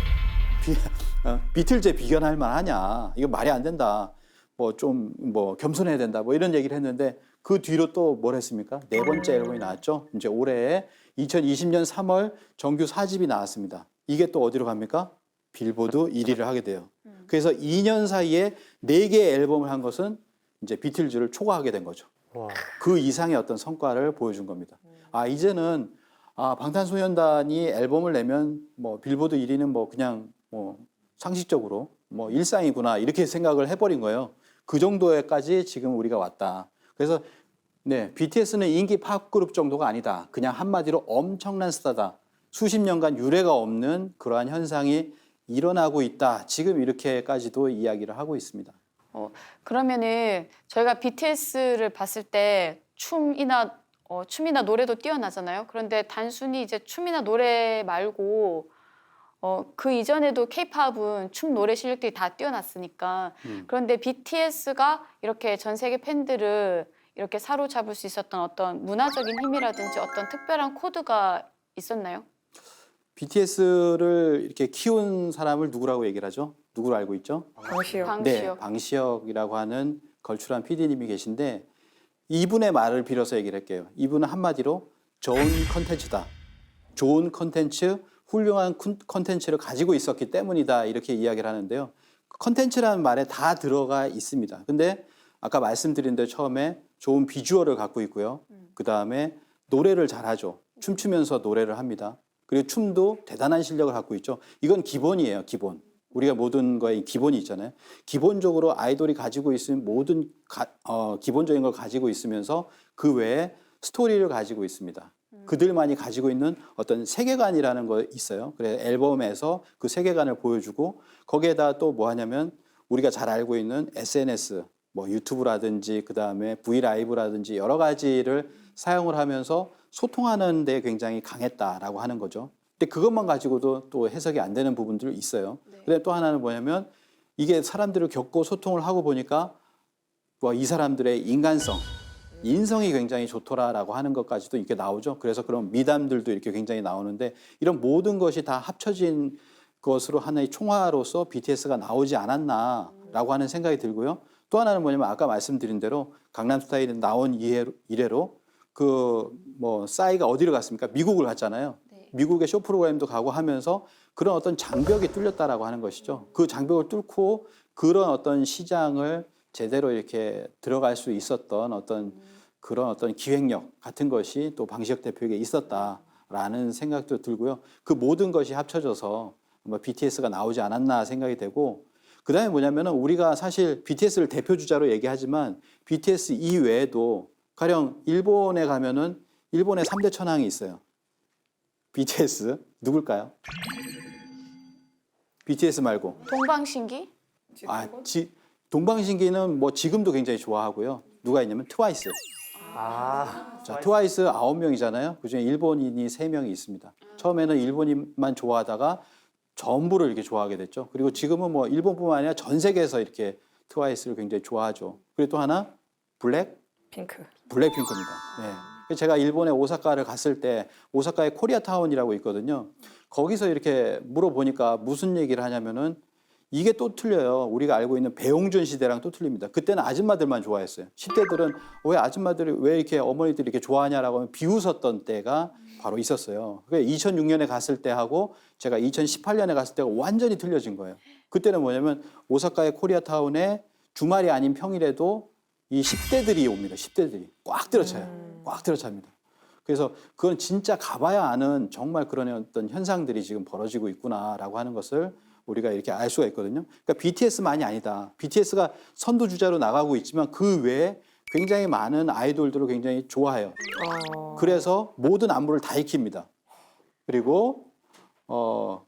비틀즈에 비견할 만하냐? 이거 말이 안 된다. 뭐 좀 뭐 겸손해야 된다. 뭐 이런 얘기를 했는데 그 뒤로 또 뭘 했습니까? 4번째 앨범이 나왔죠. 이제 올해 2020년 3월 정규 4집이 나왔습니다. 이게 또 어디로 갑니까? 빌보드 1위를 하게 돼요. 그래서 2년 사이에 4개의 앨범을 한 것은 이제 비틀즈를 초과하게 된 거죠. 와. 그 이상의 어떤 성과를 보여준 겁니다. 이제는 방탄소년단이 앨범을 내면 뭐 빌보드 1위는 뭐 그냥 뭐 상식적으로 뭐 일상이구나 이렇게 생각을 해버린 거예요. 그 정도에까지 지금 우리가 왔다. 그래서 네, BTS는 인기 팝 그룹 정도가 아니다. 그냥 한마디로 엄청난 스타다. 수십 년간 유례가 없는 그러한 현상이 일어나고 있다. 지금 이렇게까지도 이야기를 하고 있습니다. 그러면은 저희가 BTS를 봤을 때 춤이나 노래도 뛰어나잖아요. 그런데 단순히 이제 춤이나 노래 말고 그 이전에도 K-팝은 춤 노래 실력들이 다 뛰어났으니까 그런데 BTS가 이렇게 전 세계 팬들을 이렇게 사로잡을 수 있었던 어떤 문화적인 힘이라든지 어떤 특별한 코드가 있었나요? BTS를 이렇게 키운 사람을 누구라고 얘기를 하죠? 누구로 알고 있죠? 방시요. 네, 방시혁. 방시혁이라고 하는 걸출한 PD님이 계신데 이분의 말을 빌어서 얘기를 할게요. 이분은 한마디로 좋은 컨텐츠다. 좋은 컨텐츠, 훌륭한 컨텐츠를 가지고 있었기 때문이다. 이렇게 이야기를 하는데요. 컨텐츠라는 말에 다 들어가 있습니다. 근데 아까 말씀드린 대로 처음에 좋은 비주얼을 갖고 있고요. 그다음에 노래를 잘하죠. 춤추면서 노래를 합니다. 그리고 춤도 대단한 실력을 갖고 있죠. 이건 기본이에요, 기본. 우리가 모든 거에 기본이 있잖아요. 기본적으로 아이돌이 가지고 있는 모든 기본적인 걸 가지고 있으면서 그 외에 스토리를 가지고 있습니다. 그들만이 가지고 있는 어떤 세계관이라는 거 있어요. 그래서 앨범에서 그 세계관을 보여주고 거기에다 또 뭐 하냐면 우리가 잘 알고 있는 SNS, 뭐 유튜브라든지 그다음에 브이라이브라든지 여러 가지를 사용을 하면서 소통하는 데 굉장히 강했다라고 하는 거죠. 근데 그것만 가지고도 또 해석이 안 되는 부분들이 있어요. 근데 또 하나는 뭐냐면 이게 사람들을 겪고 소통을 하고 보니까 뭐 이 사람들의 인간성, 인성이 굉장히 좋더라라고 하는 것까지도 이렇게 나오죠. 그래서 그런 미담들도 이렇게 굉장히 나오는데 이런 모든 것이 다 합쳐진 것으로 하나의 총화로서 BTS가 나오지 않았나라고 하는 생각이 들고요. 또 하나는 뭐냐면 아까 말씀드린 대로 강남스타일은 나온 이래로 그 뭐 싸이가 어디를 갔습니까? 미국을 갔잖아요. 미국의 쇼 프로그램도 가고 하면서 그런 어떤 장벽이 뚫렸다라고 하는 것이죠. 그 장벽을 뚫고 그런 어떤 시장을 제대로 이렇게 들어갈 수 있었던 어떤 그런 어떤 기획력 같은 것이 또 방시혁 대표에게 있었다라는 생각도 들고요. 그 모든 것이 합쳐져서 BTS가 나오지 않았나 생각이 되고 그다음에 뭐냐면은 우리가 사실 BTS를 대표 주자로 얘기하지만 BTS 이외에도 가령 일본에 가면은 일본의 3대 천왕이 있어요. BTS 누굴까요? BTS 말고 동방신기? 동방신기는 뭐 지금도 굉장히 좋아하고요. 누가 있냐면 트와이스. 자, 트와이스 9명이잖아요. 그중에 일본인이 3명이 있습니다. 처음에는 일본인만 좋아하다가 전부를 이렇게 좋아하게 됐죠. 그리고 지금은 뭐 일본뿐만 아니라 전 세계에서 이렇게 트와이스를 굉장히 좋아하죠. 그리고 또 하나 블랙핑크입니다. 네. 제가 일본의 오사카를 갔을 때 오사카에 코리아타운이라고 있거든요. 거기서 이렇게 물어보니까 무슨 얘기를 하냐면은 이게 또 틀려요. 우리가 알고 있는 배용준 시대랑 또 틀립니다. 그때는 아줌마들만 좋아했어요. 10대들은 왜 아줌마들이 왜 이렇게 어머니들이 이렇게 좋아하냐라고 하면 비웃었던 때가 바로 있었어요. 2006년에 갔을 때 하고 제가 2018년에 갔을 때가 완전히 틀려진 거예요. 그때는 뭐냐면 오사카의 코리아타운에 주말이 아닌 평일에도 이 10대들이 옵니다. 10대들이 꽉 들어차요. 꽉 들어찹니다. 그래서 그건 진짜 가봐야 아는 정말 그런 어떤 현상들이 지금 벌어지고 있구나라고 하는 것을 우리가 이렇게 알 수가 있거든요. 그러니까 BTS만이 아니다. BTS가 선두주자로 나가고 있지만 그 외에 굉장히 많은 아이돌들을 굉장히 좋아해요. 그래서 모든 안무를 다 익힙니다. 그리고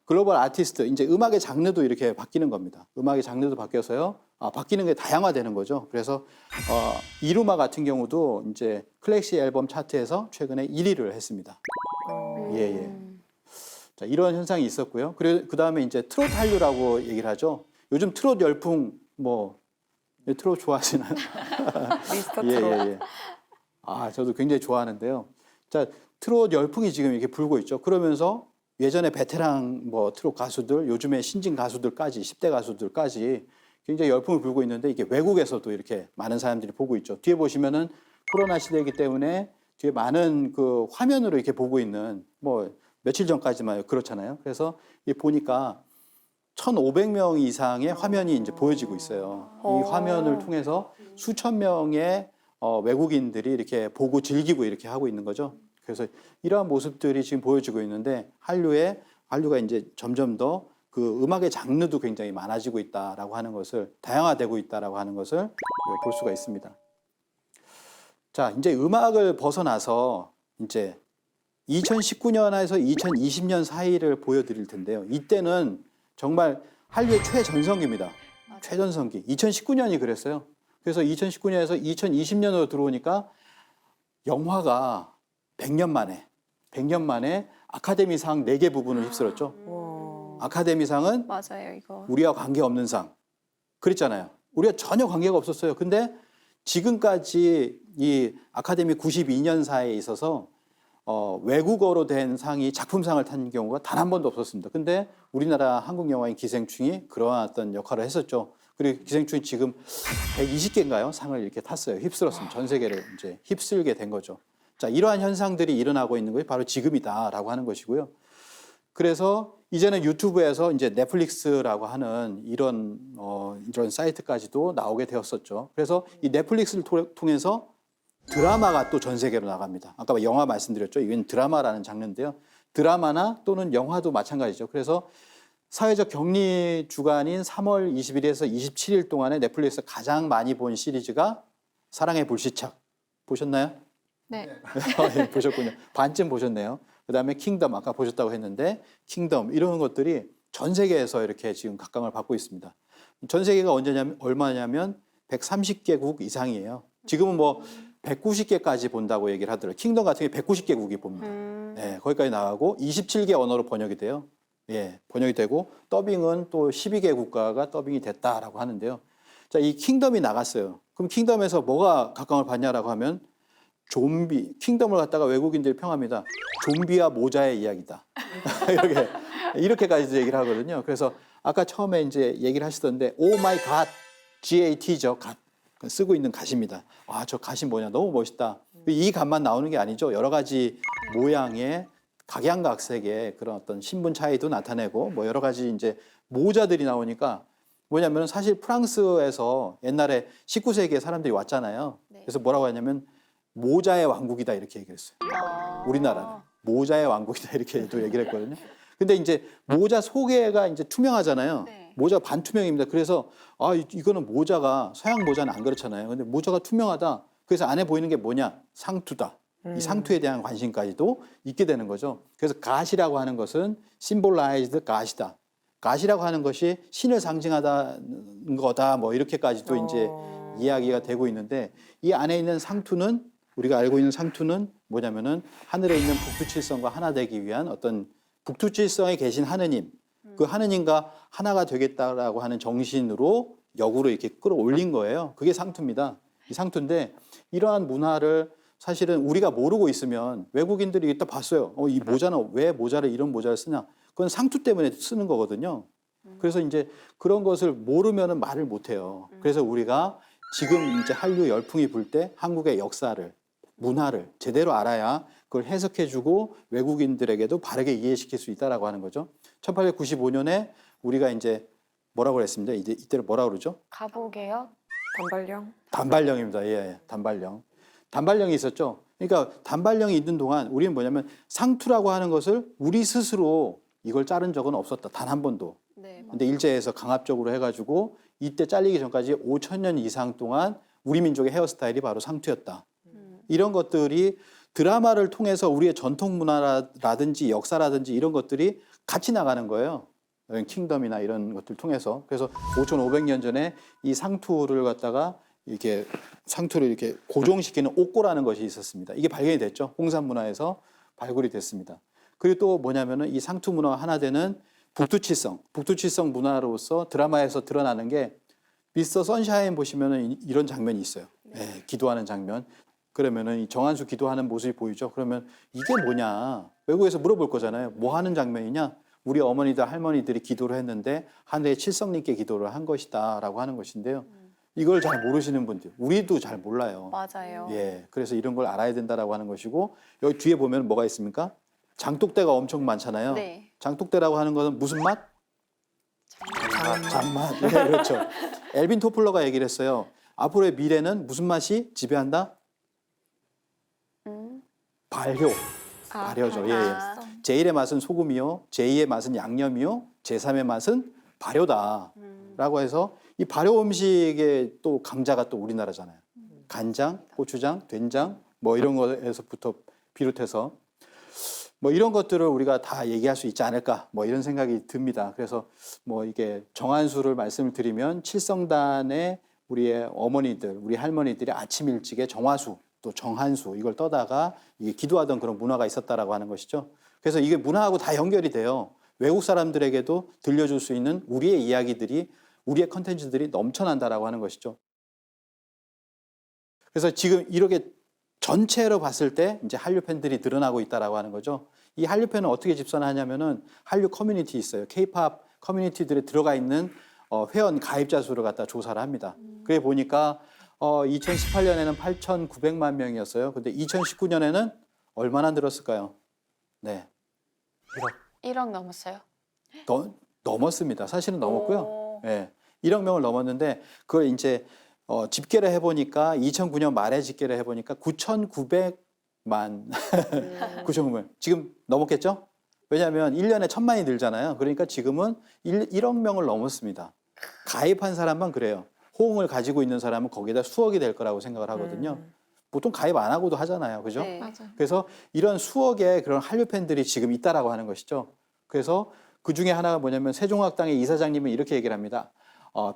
글로벌 아티스트, 이제 음악의 장르도 이렇게 바뀌는 겁니다. 음악의 장르도 바뀌어서요. 바뀌는 게 다양화되는 거죠. 그래서 이루마 같은 경우도 이제 클래식 앨범 차트에서 최근에 1위를 했습니다. 예. 자, 이런 현상이 있었고요. 그리고 그 다음에 이제 트롯 한류라고 얘기를 하죠. 요즘 트롯 열풍 트롯 좋아하시나요? 미스터 트롯. 예. 저도 굉장히 좋아하는데요. 자, 트롯 열풍이 지금 이렇게 불고 있죠. 그러면서 예전에 베테랑 트롯 가수들, 요즘에 신진 가수들까지, 10대 가수들까지 굉장히 열풍을 불고 있는데 이게 외국에서도 이렇게 많은 사람들이 보고 있죠. 뒤에 보시면은 코로나 시대이기 때문에 뒤에 많은 그 화면으로 이렇게 보고 있는 며칠 전까지만 그렇잖아요. 그래서 보니까 1,500명 이상의 화면이 이제 보여지고 있어요. 이 화면을 통해서 수천 명의 외국인들이 이렇게 보고 즐기고 이렇게 하고 있는 거죠. 그래서 이러한 모습들이 지금 보여지고 있는데 한류가 이제 점점 더 그 음악의 장르도 굉장히 많아지고 있다라고 하는 것을 다양화되고 있다라고 하는 것을 볼 수가 있습니다. 자, 이제 음악을 벗어나서 이제 2019년에서 2020년 사이를 보여드릴 텐데요. 이때는 정말 한류의 최전성기입니다. 최전성기. 2019년이 그랬어요. 그래서 2019년에서 2020년으로 들어오니까 영화가 100년 만에 아카데미상 4개 부분을 휩쓸었죠. 아카데미상은 맞아요, 이거. 우리와 관계없는 상. 그랬잖아요. 우리가 전혀 관계가 없었어요. 근데 지금까지 이 아카데미 92년사에 있어서 외국어로 된 상이 작품상을 탄 경우가 단 한 번도 없었습니다. 근데 우리나라 한국 영화인 기생충이 그러한 어떤 역할을 했었죠. 그리고 기생충이 지금 120개인가요? 상을 이렇게 탔어요. 휩쓸었습니다. 전 세계를 이제 휩쓸게 된 거죠. 자, 이러한 현상들이 일어나고 있는 것이 바로 지금이다라고 하는 것이고요. 그래서 이제는 유튜브에서 이제 넷플릭스라고 하는 이런 사이트까지도 나오게 되었었죠. 그래서 이 넷플릭스를 통해서 드라마가 또 전 세계로 나갑니다. 아까 영화 말씀드렸죠. 이건 드라마라는 장르인데요. 드라마나 또는 영화도 마찬가지죠. 그래서 사회적 격리 주간인 3월 20일에서 27일 동안에 넷플릭스에서 가장 많이 본 시리즈가 사랑의 불시착. 보셨나요? 네. 보셨군요. 반쯤 보셨네요. 그다음에 킹덤 아까 보셨다고 했는데 킹덤 이런 것들이 전 세계에서 이렇게 지금 각광을 받고 있습니다. 전 세계가 얼마냐면 130개국 이상이에요. 지금은 190개까지 본다고 얘기를 하더라고요. 킹덤 같은 게 190개국이 봅니다. 네, 거기까지 나가고 27개 언어로 번역이 돼요. 예, 번역이 되고 더빙은 또 12개 국가가 더빙이 됐다라고 하는데요. 자, 이 킹덤이 나갔어요. 그럼 킹덤에서 뭐가 각광을 받냐라고 하면 좀비 킹덤을 갖다가 외국인들이 평합니다. 좀비와 모자의 이야기다. 이렇게까지 얘기를 하거든요. 그래서 아까 처음에 이제 얘기를 하시던데 오 마이 갓 GAT죠. 갓 쓰고 있는 갓입니다. 아, 저 갓이 뭐냐 너무 멋있다. 이 갓만 나오는 게 아니죠. 여러 가지 모양의 각양각색의 그런 어떤 신분 차이도 나타내고 뭐 여러 가지 이제 모자들이 나오니까 뭐냐면 사실 프랑스에서 옛날에 19세기에 사람들이 왔잖아요. 그래서 뭐라고 하냐면 모자의 왕국이다 이렇게 얘기를 했어요. 우리나라는 모자의 왕국이다 이렇게 또 얘기를 했거든요. 근데 이제 모자 속에가 이제 투명하잖아요. 모자 반투명입니다. 그래서 아 이거는 모자가 서양 모자는 안 그렇잖아요. 근데 모자가 투명하다. 그래서 안에 보이는 게 뭐냐? 상투다. 이 상투에 대한 관심까지도 있게 되는 거죠. 그래서 갓이라고 하는 것은 symbolized 갓이다. 갓이라고 하는 것이 신을 상징하다는 거다. 뭐 이렇게까지도 이제 이야기가 되고 있는데 이 안에 있는 상투는 우리가 알고 있는 상투는 뭐냐면은 하늘에 있는 북두칠성과 하나 되기 위한 어떤 북두칠성에 계신 하느님, 그 하느님과 하나가 되겠다라고 하는 정신으로 역으로 이렇게 끌어올린 거예요. 그게 상투입니다. 이 상투인데 이러한 문화를 사실은 우리가 모르고 있으면 외국인들이 이따 봤어요. 이 모자는 왜 모자를 이런 모자를 쓰냐? 그건 상투 때문에 쓰는 거거든요. 그래서 이제 그런 것을 모르면은 말을 못 해요. 그래서 우리가 지금 이제 한류 열풍이 불 때 한국의 역사를 문화를 제대로 알아야 그걸 해석해주고 외국인들에게도 바르게 이해시킬 수 있다라고 하는 거죠. 1895년에 우리가 이제 뭐라고 그랬습니다. 이제 이때를 뭐라고 그러죠? 가보게요. 단발령. 단발령입니다. 예, 단발령. 단발령이 있었죠. 그러니까 단발령이 있는 동안 우리는 뭐냐면 상투라고 하는 것을 우리 스스로 이걸 자른 적은 없었다. 단 한 번도. 근데 일제에서 강압적으로 해가지고 이때 잘리기 전까지 5,000년 이상 동안 우리 민족의 헤어스타일이 바로 상투였다. 이런 것들이 드라마를 통해서 우리의 전통 문화라든지 역사라든지 이런 것들이 같이 나가는 거예요. 킹덤이나 이런 것들 통해서. 그래서 5,500년 전에 이 상투를 갖다가 이렇게 상투를 이렇게 고정시키는 옥고라는 것이 있었습니다. 이게 발견이 됐죠. 홍산 문화에서 발굴이 됐습니다. 그리고 또 뭐냐면은 이 상투 문화와 하나 되는 북두칠성 문화로서 드라마에서 드러나는 게 미스터 선샤인 보시면은 이런 장면이 있어요. 네, 기도하는 장면. 그러면은 이 정한수 기도하는 모습이 보이죠. 그러면 이게 뭐냐? 외국에서 물어볼 거잖아요. 뭐 하는 장면이냐? 우리 어머니들 할머니들이 기도를 했는데 하늘의 칠성님께 기도를 한 것이다라고 하는 것인데요. 이걸 잘 모르시는 분들, 우리도 잘 몰라요. 맞아요. 예, 그래서 이런 걸 알아야 된다라고 하는 것이고 여기 뒤에 보면 뭐가 있습니까? 장독대가 엄청 많잖아요. 네. 장독대라고 하는 것은 무슨 맛? 잔맛. 네, 그렇죠. 엘빈 토플러가 얘기를 했어요. 앞으로의 미래는 무슨 맛이 지배한다? 발효. 발효죠. 예, 예. 제1의 맛은 소금이요. 제2의 맛은 양념이요. 제3의 맛은 발효다. 라고 해서 이 발효 음식의 또 강자가 또 우리나라잖아요. 간장, 고추장, 된장 뭐 이런 거에서부터 비롯해서 뭐 이런 것들을 우리가 다 얘기할 수 있지 않을까 뭐 이런 생각이 듭니다. 그래서 뭐 이게 정한수를 말씀을 드리면 칠성단의 우리의 어머니들, 우리 할머니들이 아침 일찍에 정화수 또 정한수 이걸 떠다가 이게 기도하던 그런 문화가 있었다라고 하는 것이죠. 그래서 이게 문화하고 다 연결이 돼요. 외국 사람들에게도 들려줄 수 있는 우리의 이야기들이 우리의 컨텐츠들이 넘쳐난다라고 하는 것이죠. 그래서 지금 이렇게 전체로 봤을 때 이제 한류 팬들이 늘어나고 있다라고 하는 거죠. 이 한류 팬은 어떻게 집산하냐면은 한류 커뮤니티 있어요. K-팝 커뮤니티들에 들어가 있는 회원 가입자 수를 갖다 조사를 합니다. 그래 보니까 2018년에는 8,900만 명이었어요. 근데 2019년에는 얼마나 늘었을까요? 네. 1억 넘었어요. 넘었습니다. 사실은 넘었고요. 예. 1억 명을 넘었는데 그걸 이제 집계를 해보니까 2009년 말에 집계를 해보니까 9,900만 9,900만 지금 넘었겠죠? 왜냐하면 1년에 1,000만이 늘잖아요. 그러니까 지금은 1억 명을 넘었습니다. 가입한 사람만 그래요. 호응을 가지고 있는 사람은 거기다 수억이 될 거라고 생각을 하거든요. 보통 가입 안 하고도 하잖아요. 그죠? 네. 맞아요. 그래서 이런 수억의 그런 한류 팬들이 지금 있다라고 하는 것이죠. 그래서 그 중에 하나가 뭐냐면 세종학당의 이사장님은 이렇게 얘기를 합니다.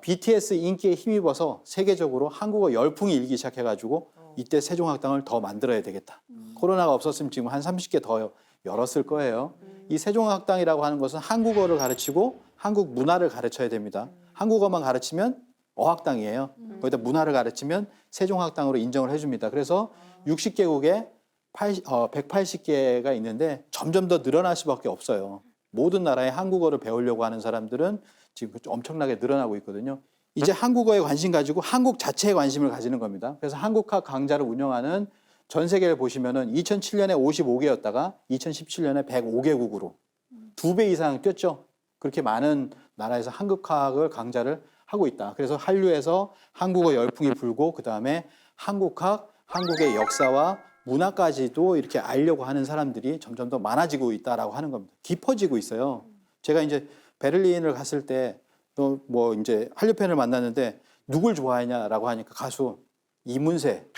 BTS 인기에 힘입어서 세계적으로 한국어 열풍이 일기 시작해가지고 이때 세종학당을 더 만들어야 되겠다. 코로나가 없었으면 지금 한 30개 더 열었을 거예요. 이 세종학당이라고 하는 것은 한국어를 가르치고 한국 문화를 가르쳐야 됩니다. 한국어만 가르치면 어학당이에요. 거기다 문화를 가르치면 세종학당으로 인정을 해줍니다. 그래서 60개국에 180개가 있는데 점점 더 늘어날 수밖에 없어요. 모든 나라에 한국어를 배우려고 하는 사람들은 지금 엄청나게 늘어나고 있거든요. 이제 한국어에 관심 가지고 한국 자체에 관심을 가지는 겁니다. 그래서 한국학 강좌를 운영하는 전 세계를 보시면은 2007년에 55개였다가 2017년에 105개국으로 2배 이상 뛰었죠. 그렇게 많은 나라에서 한국학을 강좌를 하고 있다. 그래서 한류에서 한국어 열풍이 불고 그다음에 한국학, 한국의 역사와 문화까지도 이렇게 알려고 하는 사람들이 점점 더 많아지고 있다라고 하는 겁니다. 깊어지고 있어요. 제가 이제 베를린을 갔을 때 또 뭐 이제 한류 팬을 만났는데 누굴 좋아하냐라고 하니까 가수 이문세.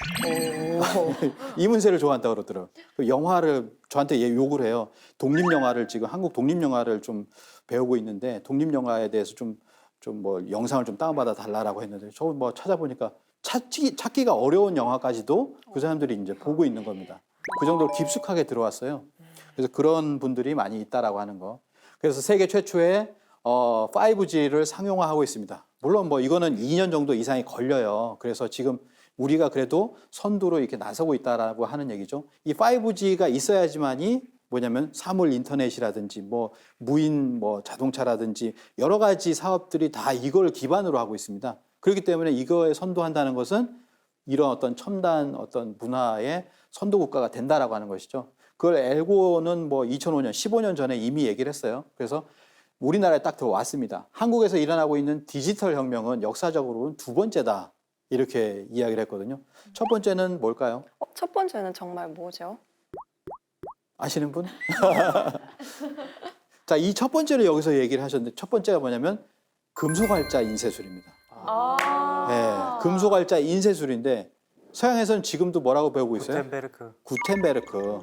이문세를 좋아한다고 그러더라고요. 그 영화를 저한테 욕을 해요. 독립영화를 지금 한국 독립영화를 좀 배우고 있는데 독립영화에 대해서 좀 뭐 영상을 좀 다운받아 달라라고 했는데 저 뭐 찾아보니까 찾기가 어려운 영화까지도 그 사람들이 이제 보고 있는 겁니다. 그 정도로 깊숙하게 들어왔어요. 그래서 그런 분들이 많이 있다라고 하는 거. 그래서 세계 최초의 5G를 상용화하고 있습니다. 물론 뭐 이거는 2년 정도 이상이 걸려요. 그래서 지금 우리가 그래도 선두로 이렇게 나서고 있다라고 하는 얘기죠. 이 5G가 있어야지만이 뭐냐면 사물 인터넷이라든지 뭐 무인 뭐 자동차라든지 여러 가지 사업들이 다 이걸 기반으로 하고 있습니다. 그렇기 때문에 이거에 선도한다는 것은 이런 어떤 첨단 어떤 문화의 선도 국가가 된다라고 하는 것이죠. 그걸 엘고는 뭐 2005년, 15년 전에 이미 얘기를 했어요. 그래서 우리나라에 딱 들어왔습니다. 한국에서 일어나고 있는 디지털 혁명은 역사적으로는 두 번째다. 이렇게 이야기를 했거든요. 첫 번째는 뭘까요? 첫 번째는 정말 뭐죠? 아시는 분? 자, 이 첫 번째를 여기서 얘기를 하셨는데 첫 번째가 뭐냐면 금속활자 인쇄술입니다. 네, 금속활자 인쇄술인데 서양에서는 지금도 뭐라고 배우고 있어요?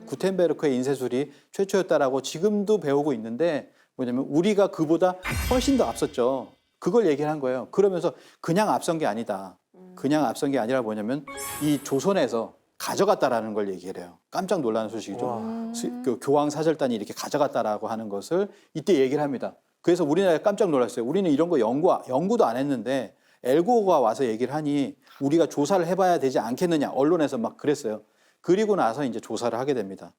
구텐베르크의 인쇄술이 최초였다라고 지금도 배우고 있는데 뭐냐면 우리가 그보다 훨씬 더 앞섰죠. 그걸 얘기를 한 거예요. 그러면서 그냥 앞선 게 아니다. 그냥 앞선 게 아니라 뭐냐면 이 조선에서 가져갔다라는 걸 얘기를 해요. 깜짝 놀라는 소식이죠. 그 교황사절단이 이렇게 가져갔다라고 하는 것을 이때 얘기를 합니다. 그래서 우리나라에 깜짝 놀랐어요. 우리는 이런 거 연구도 안 했는데 엘고가 와서 얘기를 하니 우리가 조사를 해봐야 되지 않겠느냐. 언론에서 막 그랬어요. 그리고 나서 이제 조사를 하게 됩니다.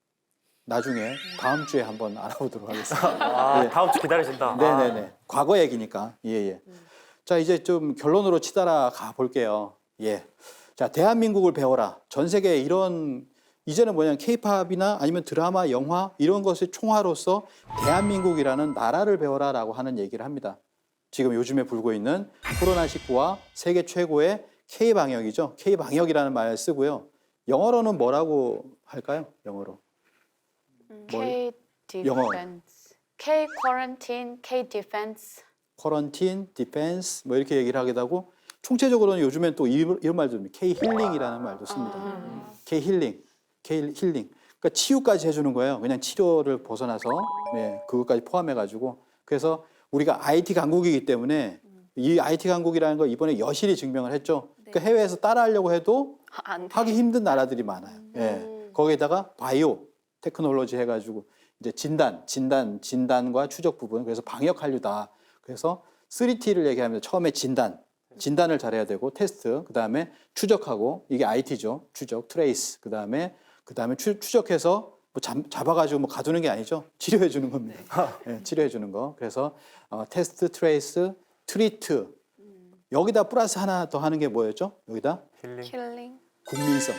나중에 다음 주에 한번 알아보도록 하겠습니다. 네. 다음 주 기다리신다. 네네네. 과거 얘기니까. 예. 자, 이제 좀 결론으로 치달아 가 볼게요. 예. 자, 대한민국을 배워라. 전 세계에 이런 이제는 뭐냐면 케이팝이나 아니면 드라마, 영화 이런 것의 총화로서 대한민국이라는 나라를 배워라라고 하는 얘기를 합니다. 지금 요즘에 불고 있는 코로나19와 세계 최고의 K-방역이죠. K-방역이라는 말을 쓰고요. 영어로는 뭐라고 할까요? 영어로. K 영어. defense, K quarantine, K defense. 쿼런틴, 디펜스 뭐 이렇게 얘기를 하기도 하고 총체적으로는 요즘엔 또 이런 말도 씁니다. K-힐링이라는 말도 씁니다. K-힐링. 그러니까 치유까지 해주는 거예요. 그냥 치료를 벗어나서 네, 그것까지 포함해가지고 그래서 우리가 IT 강국이기 때문에 이 IT 강국이라는 걸 이번에 여실히 증명을 했죠. 그러니까 해외에서 따라하려고 해도 하기 힘든 나라들이 많아요. 예. 거기에다가 바이오 테크놀로지 해가지고 이제 진단과 추적 부분 그래서 방역 한류다. 그래서 3T를 얘기하면 처음에 진단을 잘해야 되고 테스트, 그다음에 추적하고 이게 IT죠. 추적, 트레이스, 그다음에 추적해서 뭐 잡아가지고 뭐 가두는 게 아니죠. 치료해 주는 겁니다. 네, 치료해 주는 거. 그래서 테스트, 트레이스, 트리트. 여기다 플러스 하나 더 하는 게 뭐였죠? 여기다 힐링. 국민성.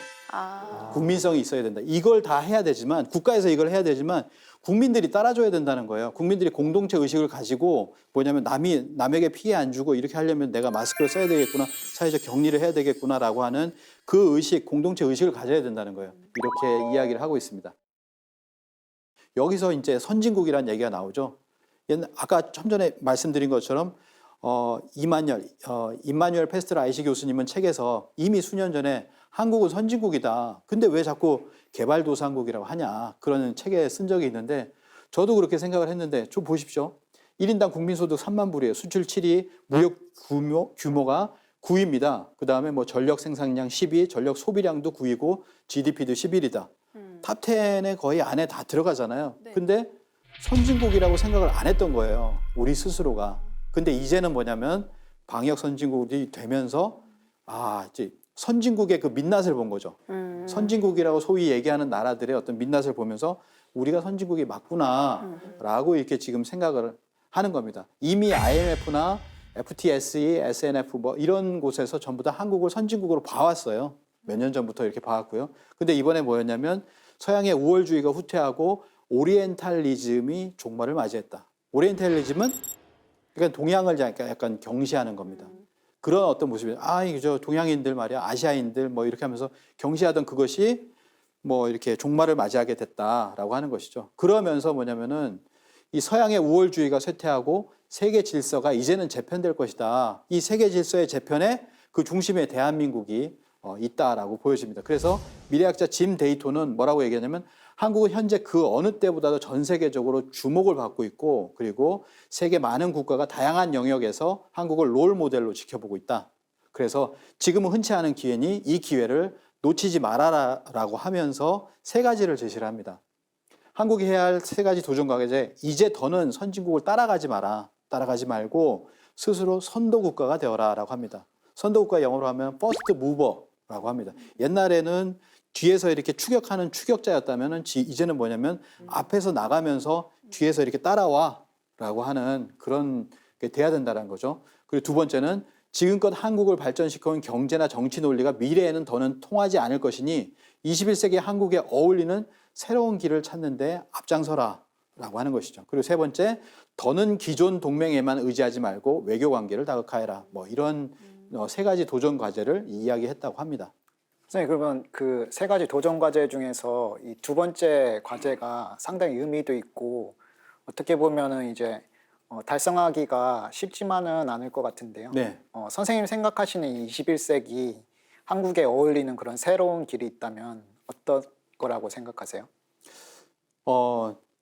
국민성이 있어야 된다. 이걸 다 해야 되지만 국가에서 이걸 해야 되지만 국민들이 따라줘야 된다는 거예요. 국민들이 공동체 의식을 가지고 뭐냐면 남에게 피해 안 주고 이렇게 하려면 내가 마스크를 써야 되겠구나, 사회적 격리를 해야 되겠구나라고 하는 그 의식, 공동체 의식을 가져야 된다는 거예요. 이렇게 이야기를 하고 있습니다. 여기서 이제 선진국이라는 얘기가 나오죠. 아까 좀 전에 말씀드린 것처럼 임마뉴엘 페스트라 아이시 교수님은 책에서 이미 수년 전에 한국은 선진국이다. 근데 왜 자꾸 개발도상국이라고 하냐. 그런 책에 쓴 적이 있는데 저도 그렇게 생각을 했는데 좀 보십시오. 1인당 국민소득 3만 불이에요. 수출 7위, 무역 규모가 9위입니다. 그다음에 뭐 전력 생산량 10위, 전력 소비량도 9위고 GDP도 11위다. 탑 10에 거의 안에 다 들어가잖아요. 근데 선진국이라고 생각을 안 했던 거예요. 우리 스스로가. 근데 이제는 뭐냐면 방역 선진국이 되면서 이제 선진국의 그 민낯을 본 거죠. 선진국이라고 소위 얘기하는 나라들의 어떤 민낯을 보면서 우리가 선진국이 맞구나라고 이렇게 지금 생각을 하는 겁니다. 이미 IMF나 FTSE, SNF 뭐 이런 곳에서 전부 다 한국을 선진국으로 봐왔어요. 몇 년 전부터 이렇게 봐왔고요. 근데 이번에 뭐였냐면 서양의 우월주의가 후퇴하고 오리엔탈리즘이 종말을 맞이했다. 오리엔탈리즘은 그러니까 동양을 약간 경시하는 겁니다. 그런 어떤 모습이 이게 저 동양인들 말이야, 아시아인들 뭐 이렇게 하면서 경시하던 그것이 뭐 이렇게 종말을 맞이하게 됐다라고 하는 것이죠. 그러면서 뭐냐면은 이 서양의 우월주의가 쇠퇴하고 세계 질서가 이제는 재편될 것이다. 이 세계 질서의 재편에 그 중심에 대한민국이 있다라고 보여집니다. 그래서 미래학자 짐 데이톤은 뭐라고 얘기하냐면 한국은 현재 그 어느 때보다도 전 세계적으로 주목을 받고 있고 그리고 세계 많은 국가가 다양한 영역에서 한국을 롤 모델로 지켜보고 있다. 그래서 지금은 흔치 않은 기회니 이 기회를 놓치지 말아라라고 하면서 세 가지를 제시를 합니다. 한국이 해야 할 세 가지 도전 과제, 이제 더는 선진국을 따라가지 마라. 따라가지 말고 스스로 선도국가가 되어라라고 합니다. 선도국가 영어로 하면 퍼스트 무버라고 합니다. 옛날에는 뒤에서 이렇게 추격하는 추격자였다면 이제는 뭐냐면 앞에서 나가면서 뒤에서 이렇게 따라와라고 하는 그런 게 돼야 된다는 거죠. 그리고 두 번째는 지금껏 한국을 발전시켜온 경제나 정치 논리가 미래에는 더는 통하지 않을 것이니 21세기 한국에 어울리는 새로운 길을 찾는데 앞장서라라고 하는 것이죠. 그리고 세 번째, 더는 기존 동맹에만 의지하지 말고 외교 관계를 다각화해라. 뭐 이런 세 가지 도전 과제를 이야기했다고 합니다. 선생님, 그러면 그 세 가지 도전 과제 중에서 이 두 번째 과제가 상당히 의미도 있고 어떻게 보면은 이제 달성하기가 쉽지만은 않을 것 같은데요. 네. 선생님 생각하시는 이 21세기 한국에 어울리는 그런 새로운 길이 있다면 어떤 거라고 생각하세요?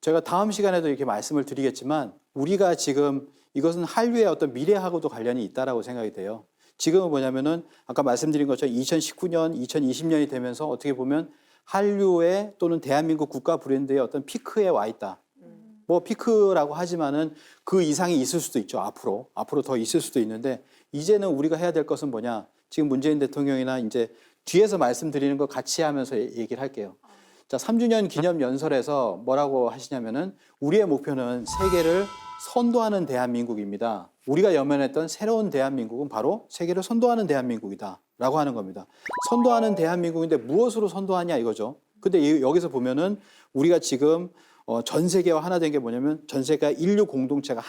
제가 다음 시간에도 이렇게 말씀을 드리겠지만 우리가 지금 이것은 한류의 어떤 미래하고도 관련이 있다라고 생각이 돼요. 지금은 뭐냐면은 아까 말씀드린 것처럼 2019년, 2020년이 되면서 어떻게 보면 한류의 또는 대한민국 국가 브랜드의 어떤 피크에 와 있다. 뭐 피크라고 하지만은 그 이상이 있을 수도 있죠. 앞으로 더 있을 수도 있는데 이제는 우리가 해야 될 것은 뭐냐? 지금 문재인 대통령이나 이제 뒤에서 말씀드리는 거 같이 하면서 얘기를 할게요. 자, 3주년 기념 연설에서 뭐라고 하시냐면은 우리의 목표는 세계를 선도하는 대한민국입니다. 우리가 염원했던 새로운 대한민국은 바로 세계를 선도하는 대한민국이다라고 하는 겁니다. 선도하는 대한민국인데 무엇으로 선도하냐 이거죠. 근데 여기서 보면은 우리가 지금 전 세계와 하나 된 게 뭐냐면 전 세계 인류 공동체가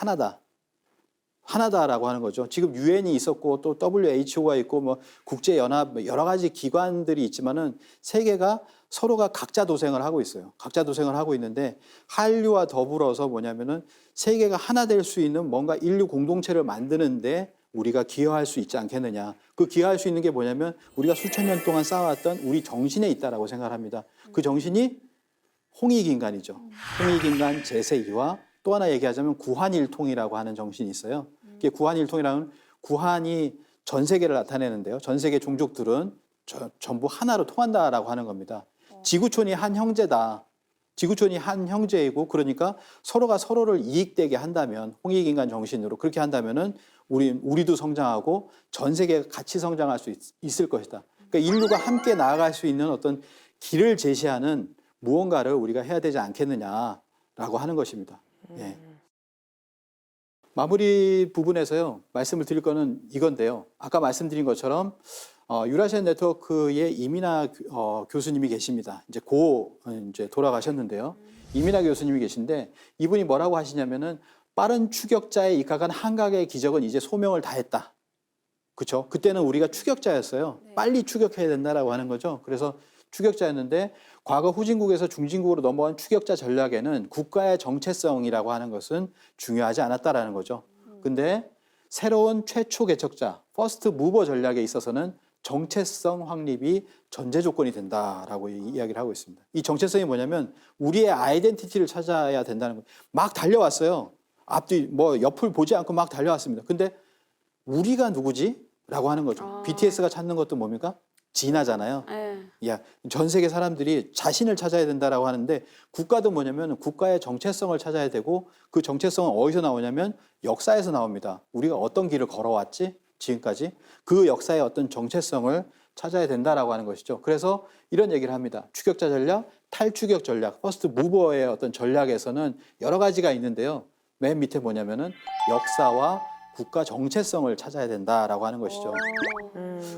하나다라고 하는 거죠. 지금 유엔이 있었고 또 WHO가 있고 뭐 국제연합 여러 가지 기관들이 있지만은 세계가 서로가 각자 도생을 하고 있어요. 각자 도생을 하고 있는데 한류와 더불어서 뭐냐면은 세계가 하나 될 수 있는 뭔가 인류 공동체를 만드는데 우리가 기여할 수 있지 않겠느냐. 그 기여할 수 있는 게 뭐냐면 우리가 수천 년 동안 쌓아왔던 우리 정신에 있다라고 생각을 합니다. 그 정신이 홍익인간이죠. 홍익인간 제세이와 또 하나 얘기하자면 구한일통이라고 하는 정신이 있어요. 이게 구한일통이라는 구한이 전 세계를 나타내는데요. 전 세계 종족들은 전부 하나로 통한다라고 하는 겁니다. 지구촌이 한 형제다. 지구촌이 한 형제이고 그러니까 서로가 서로를 이익되게 한다면 홍익인간 정신으로 그렇게 한다면은 우리도 성장하고 전 세계가 같이 성장할 수 있을 것이다. 그러니까 인류가 함께 나아갈 수 있는 어떤 길을 제시하는 무언가를 우리가 해야 되지 않겠느냐라고 하는 것입니다. 예. 마무리 부분에서요 말씀을 드릴 거는 이건데요. 아까 말씀드린 것처럼 유라시아 네트워크의 이민아 교수님이 계십니다. 이제 돌아가셨는데요. 이민아 교수님이 계신데 이분이 뭐라고 하시냐면은 빠른 추격자에 입각한 한각의 기적은 이제 소명을 다했다. 그렇죠? 그때는 우리가 추격자였어요. 빨리 추격해야 된다라고 하는 거죠. 그래서 추격자였는데 과거 후진국에서 중진국으로 넘어간 추격자 전략에는 국가의 정체성이라고 하는 것은 중요하지 않았다라는 거죠. 근데 새로운 최초 개척자, 퍼스트 무버 전략에 있어서는 정체성 확립이 전제 조건이 된다라고 이야기를 하고 있습니다. 이 정체성이 뭐냐면 우리의 아이덴티티를 찾아야 된다는 거예요. 막 달려왔어요. 앞뒤 뭐 옆을 보지 않고 막 달려왔습니다. 근데 우리가 누구지? 라고 하는 거죠. BTS가 찾는 것도 뭡니까? 진화잖아요. 야, 전 세계 사람들이 자신을 찾아야 된다라고 하는데 국가도 뭐냐면 국가의 정체성을 찾아야 되고 그 정체성은 어디서 나오냐면 역사에서 나옵니다. 우리가 어떤 길을 걸어왔지? 지금까지 그 역사의 어떤 정체성을 찾아야 된다라고 하는 것이죠. 그래서 이런 얘기를 합니다. 추격자 전략, 탈추격 전략, 퍼스트 무버의 어떤 전략에서는 여러 가지가 있는데요. 맨 밑에 뭐냐면은 역사와 국가 정체성을 찾아야 된다라고 하는 것이죠.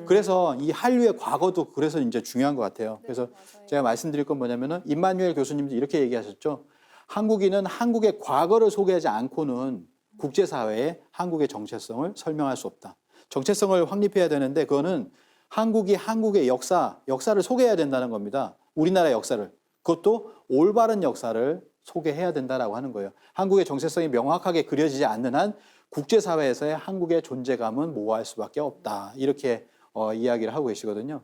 그래서 이 한류의 과거도 그래서 이제 중요한 것 같아요. 그래서 제가 말씀드릴 건 뭐냐면은 임마누엘 교수님도 이렇게 얘기하셨죠. 한국인은 한국의 과거를 소개하지 않고는 국제사회에 한국의 정체성을 설명할 수 없다. 정체성을 확립해야 되는데 그거는 한국이 한국의 역사를 소개해야 된다는 겁니다. 우리나라의 역사를. 그것도 올바른 역사를 소개해야 된다라고 하는 거예요. 한국의 정체성이 명확하게 그려지지 않는 한 국제사회에서의 한국의 존재감은 모호할 수밖에 없다. 이렇게 이야기를 하고 계시거든요.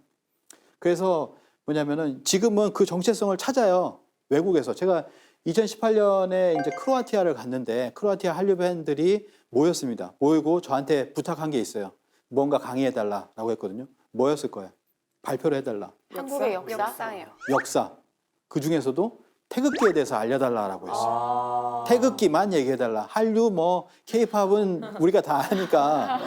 그래서 뭐냐면은 지금은 그 정체성을 찾아요. 외국에서. 제가 2018년에 이제 크로아티아를 갔는데 크로아티아 한류 팬들이 모였습니다. 모이고 저한테 부탁한 게 있어요. 뭔가 강의해달라고 했거든요. 뭐였을 거예요? 발표를 해달라. 한국의 역사예요. 역사. 그 중에서도 태극기에 대해서 알려달라고 했어요. 태극기만 얘기해달라. 한류 뭐 K-팝은 우리가 다 아니까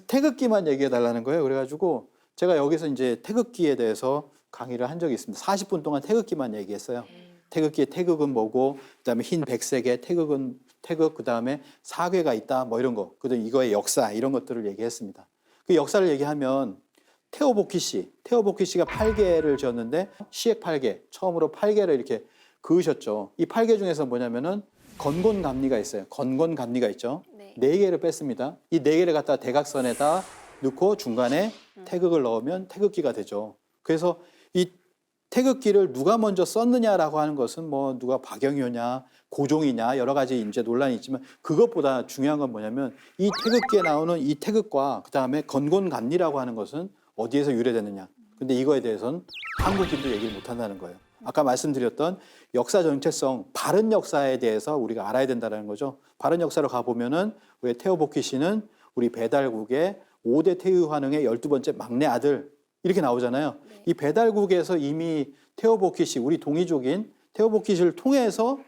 태극기만 얘기해달라는 거예요. 그래가지고 제가 여기서 이제 태극기에 대해서 강의를 한 적이 있습니다. 40분 동안 태극기만 얘기했어요. 태극기의 태극은 뭐고, 그다음에 흰 백색의 태극, 그다음에 사괴가 있다, 뭐 이런 거. 그다음 이거의 역사 이런 것들을 얘기했습니다. 그 역사를 얘기하면 테오보키 씨가 8개를 지었는데 시액 8개, 처음으로 8개를 이렇게 그으셨죠. 이 8개 중에서 뭐냐면은 건곤감리가 있어요. 건곤감리가 있죠. 네 개를 뺐습니다. 이 4개를 갖다 대각선에다 넣고 중간에 태극을 넣으면 태극기가 되죠. 그래서 이 태극기를 누가 먼저 썼느냐라고 하는 것은 뭐 누가 박영효냐, 고종이냐 여러 가지 이제 논란이 있지만 그것보다 중요한 건 뭐냐면 이 태극기에 나오는 이 태극과 그다음에 건곤감리라고 하는 것은 어디에서 유래됐느냐. 근데 이거에 대해서는 한국인도 얘기를 못 한다는 거예요. 아까 말씀드렸던 역사 정체성, 바른 역사에 대해서 우리가 알아야 된다는 거죠. 바른 역사로 가보면은 왜 테오보키 씨는 우리 배달국의 5대 태유환흥의 12번째 막내 아들 이렇게 나오잖아요. 이 배달국에서 이미 테오보키 씨, 우리 동이족인 테오보키 씨를 통해서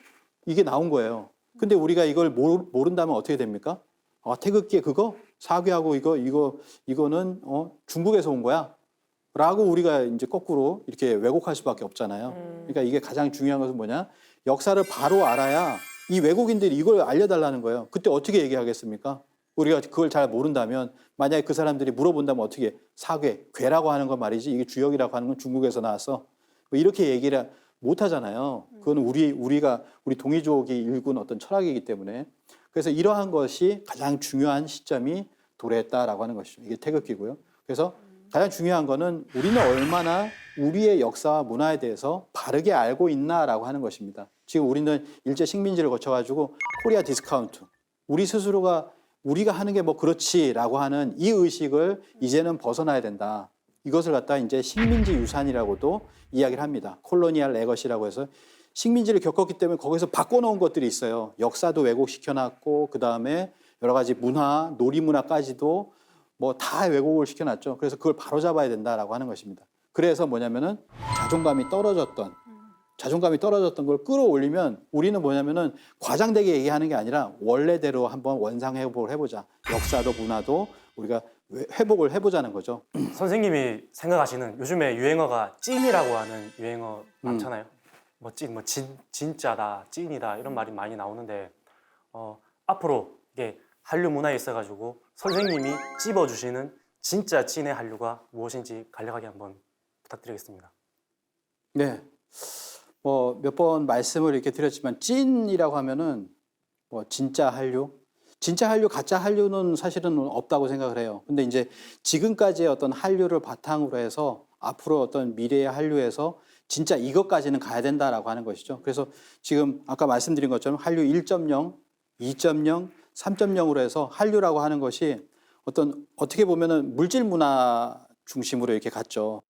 이게 나온 거예요. 근데 우리가 이걸 모른다면 어떻게 됩니까? 태극기에 그거? 사괴하고 이거는 중국에서 온 거야? 라고 우리가 이제 거꾸로 이렇게 왜곡할 수밖에 없잖아요. 그러니까 이게 가장 중요한 것은 뭐냐? 역사를 바로 알아야 이 외국인들이 이걸 알려달라는 거예요. 그때 어떻게 얘기하겠습니까? 우리가 그걸 잘 모른다면 만약에 그 사람들이 물어본다면 어떻게 사괴, 괴라고 하는 건 말이지 이게 주역이라고 하는 건 중국에서 나왔어. 뭐 이렇게 얘기를 못 하잖아요. 그건 우리 동이족이 일군 어떤 철학이기 때문에 그래서 이러한 것이 가장 중요한 시점이 도래했다라고 하는 것이죠. 이게 태극기고요. 그래서 가장 중요한 거는 우리는 얼마나 우리의 역사와 문화에 대해서 바르게 알고 있나라고 하는 것입니다. 지금 우리는 일제 식민지를 거쳐가지고 코리아 디스카운트, 우리 스스로가 우리가 하는 게 뭐 그렇지라고 하는 이 의식을 이제는 벗어나야 된다. 이것을 갖다 이제 식민지 유산이라고도 이야기를 합니다. 콜로니얼 레거시라고 해서 식민지를 겪었기 때문에 거기서 바꿔놓은 것들이 있어요. 역사도 왜곡시켜놨고 그 다음에 여러 가지 문화, 놀이문화까지도 뭐 다 왜곡을 시켜놨죠. 그래서 그걸 바로잡아야 된다라고 하는 것입니다. 그래서 뭐냐면은 자존감이 떨어졌던 걸 끌어올리면 우리는 뭐냐면은 과장되게 얘기하는 게 아니라 원래대로 한번 원상회복을 해보자. 역사도 문화도 우리가 회복을 해보자는 거죠. 선생님이 생각하시는 요즘에 유행어가 찐이라고 하는 유행어 많잖아요. 진짜다, 찐이다 이런 말이 많이 나오는데 앞으로 이게 한류 문화에 있어가지고 선생님이 찝어주시는 진짜 찐의 한류가 무엇인지 간략하게 한번 부탁드리겠습니다. 네. 뭐 몇 번 말씀을 이렇게 드렸지만 찐이라고 하면은 뭐 진짜 한류, 가짜 한류는 사실은 없다고 생각을 해요. 근데 이제 지금까지의 어떤 한류를 바탕으로 해서 앞으로 어떤 미래의 한류에서 진짜 이것까지는 가야 된다라고 하는 것이죠. 그래서 지금 아까 말씀드린 것처럼 한류 1.0, 2.0, 3.0으로 해서 한류라고 하는 것이 어떻게 보면은 물질 문화 중심으로 이렇게 갔죠.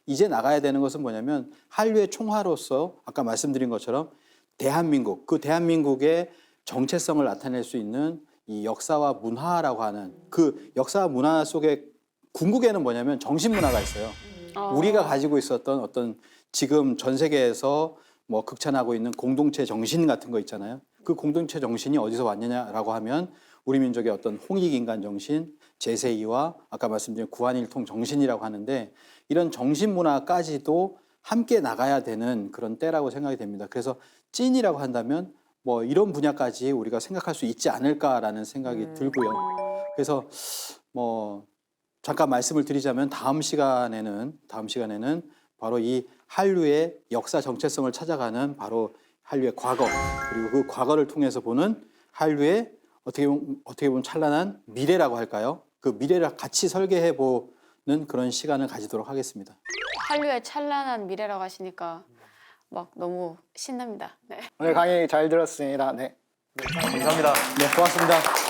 이제 나가야 되는 것은 뭐냐면 한류의 총화로서 아까 말씀드린 것처럼 대한민국의 정체성을 나타낼 수 있는 이 역사와 문화라고 하는 그 역사와 문화 속에 궁극에는 뭐냐면 정신문화가 있어요. 우리가 가지고 있었던 어떤 지금 전 세계에서 뭐 극찬하고 있는 공동체 정신 같은 거 있잖아요. 그 공동체 정신이 어디서 왔느냐라고 하면 우리 민족의 어떤 홍익인간 정신, 제세이와 아까 말씀드린 구한일통 정신이라고 하는데 이런 정신 문화까지도 함께 나가야 되는 그런 때라고 생각이 됩니다. 그래서 찐이라고 한다면 뭐 이런 분야까지 우리가 생각할 수 있지 않을까라는 생각이 들고요. 그래서 뭐 잠깐 말씀을 드리자면 다음 시간에는 바로 이 한류의 역사 정체성을 찾아가는 바로 한류의 과거 그리고 그 과거를 통해서 보는 한류의 어떻게 보면 찬란한 미래라고 할까요? 그 미래를 같이 설계해 보는 그런 시간을 가지도록 하겠습니다. 한류의 찬란한 미래라고 하시니까 막 너무 신납니다. 네. 오늘 강의 잘 들었습니다. 네. 감사합니다. 네, 고맙습니다.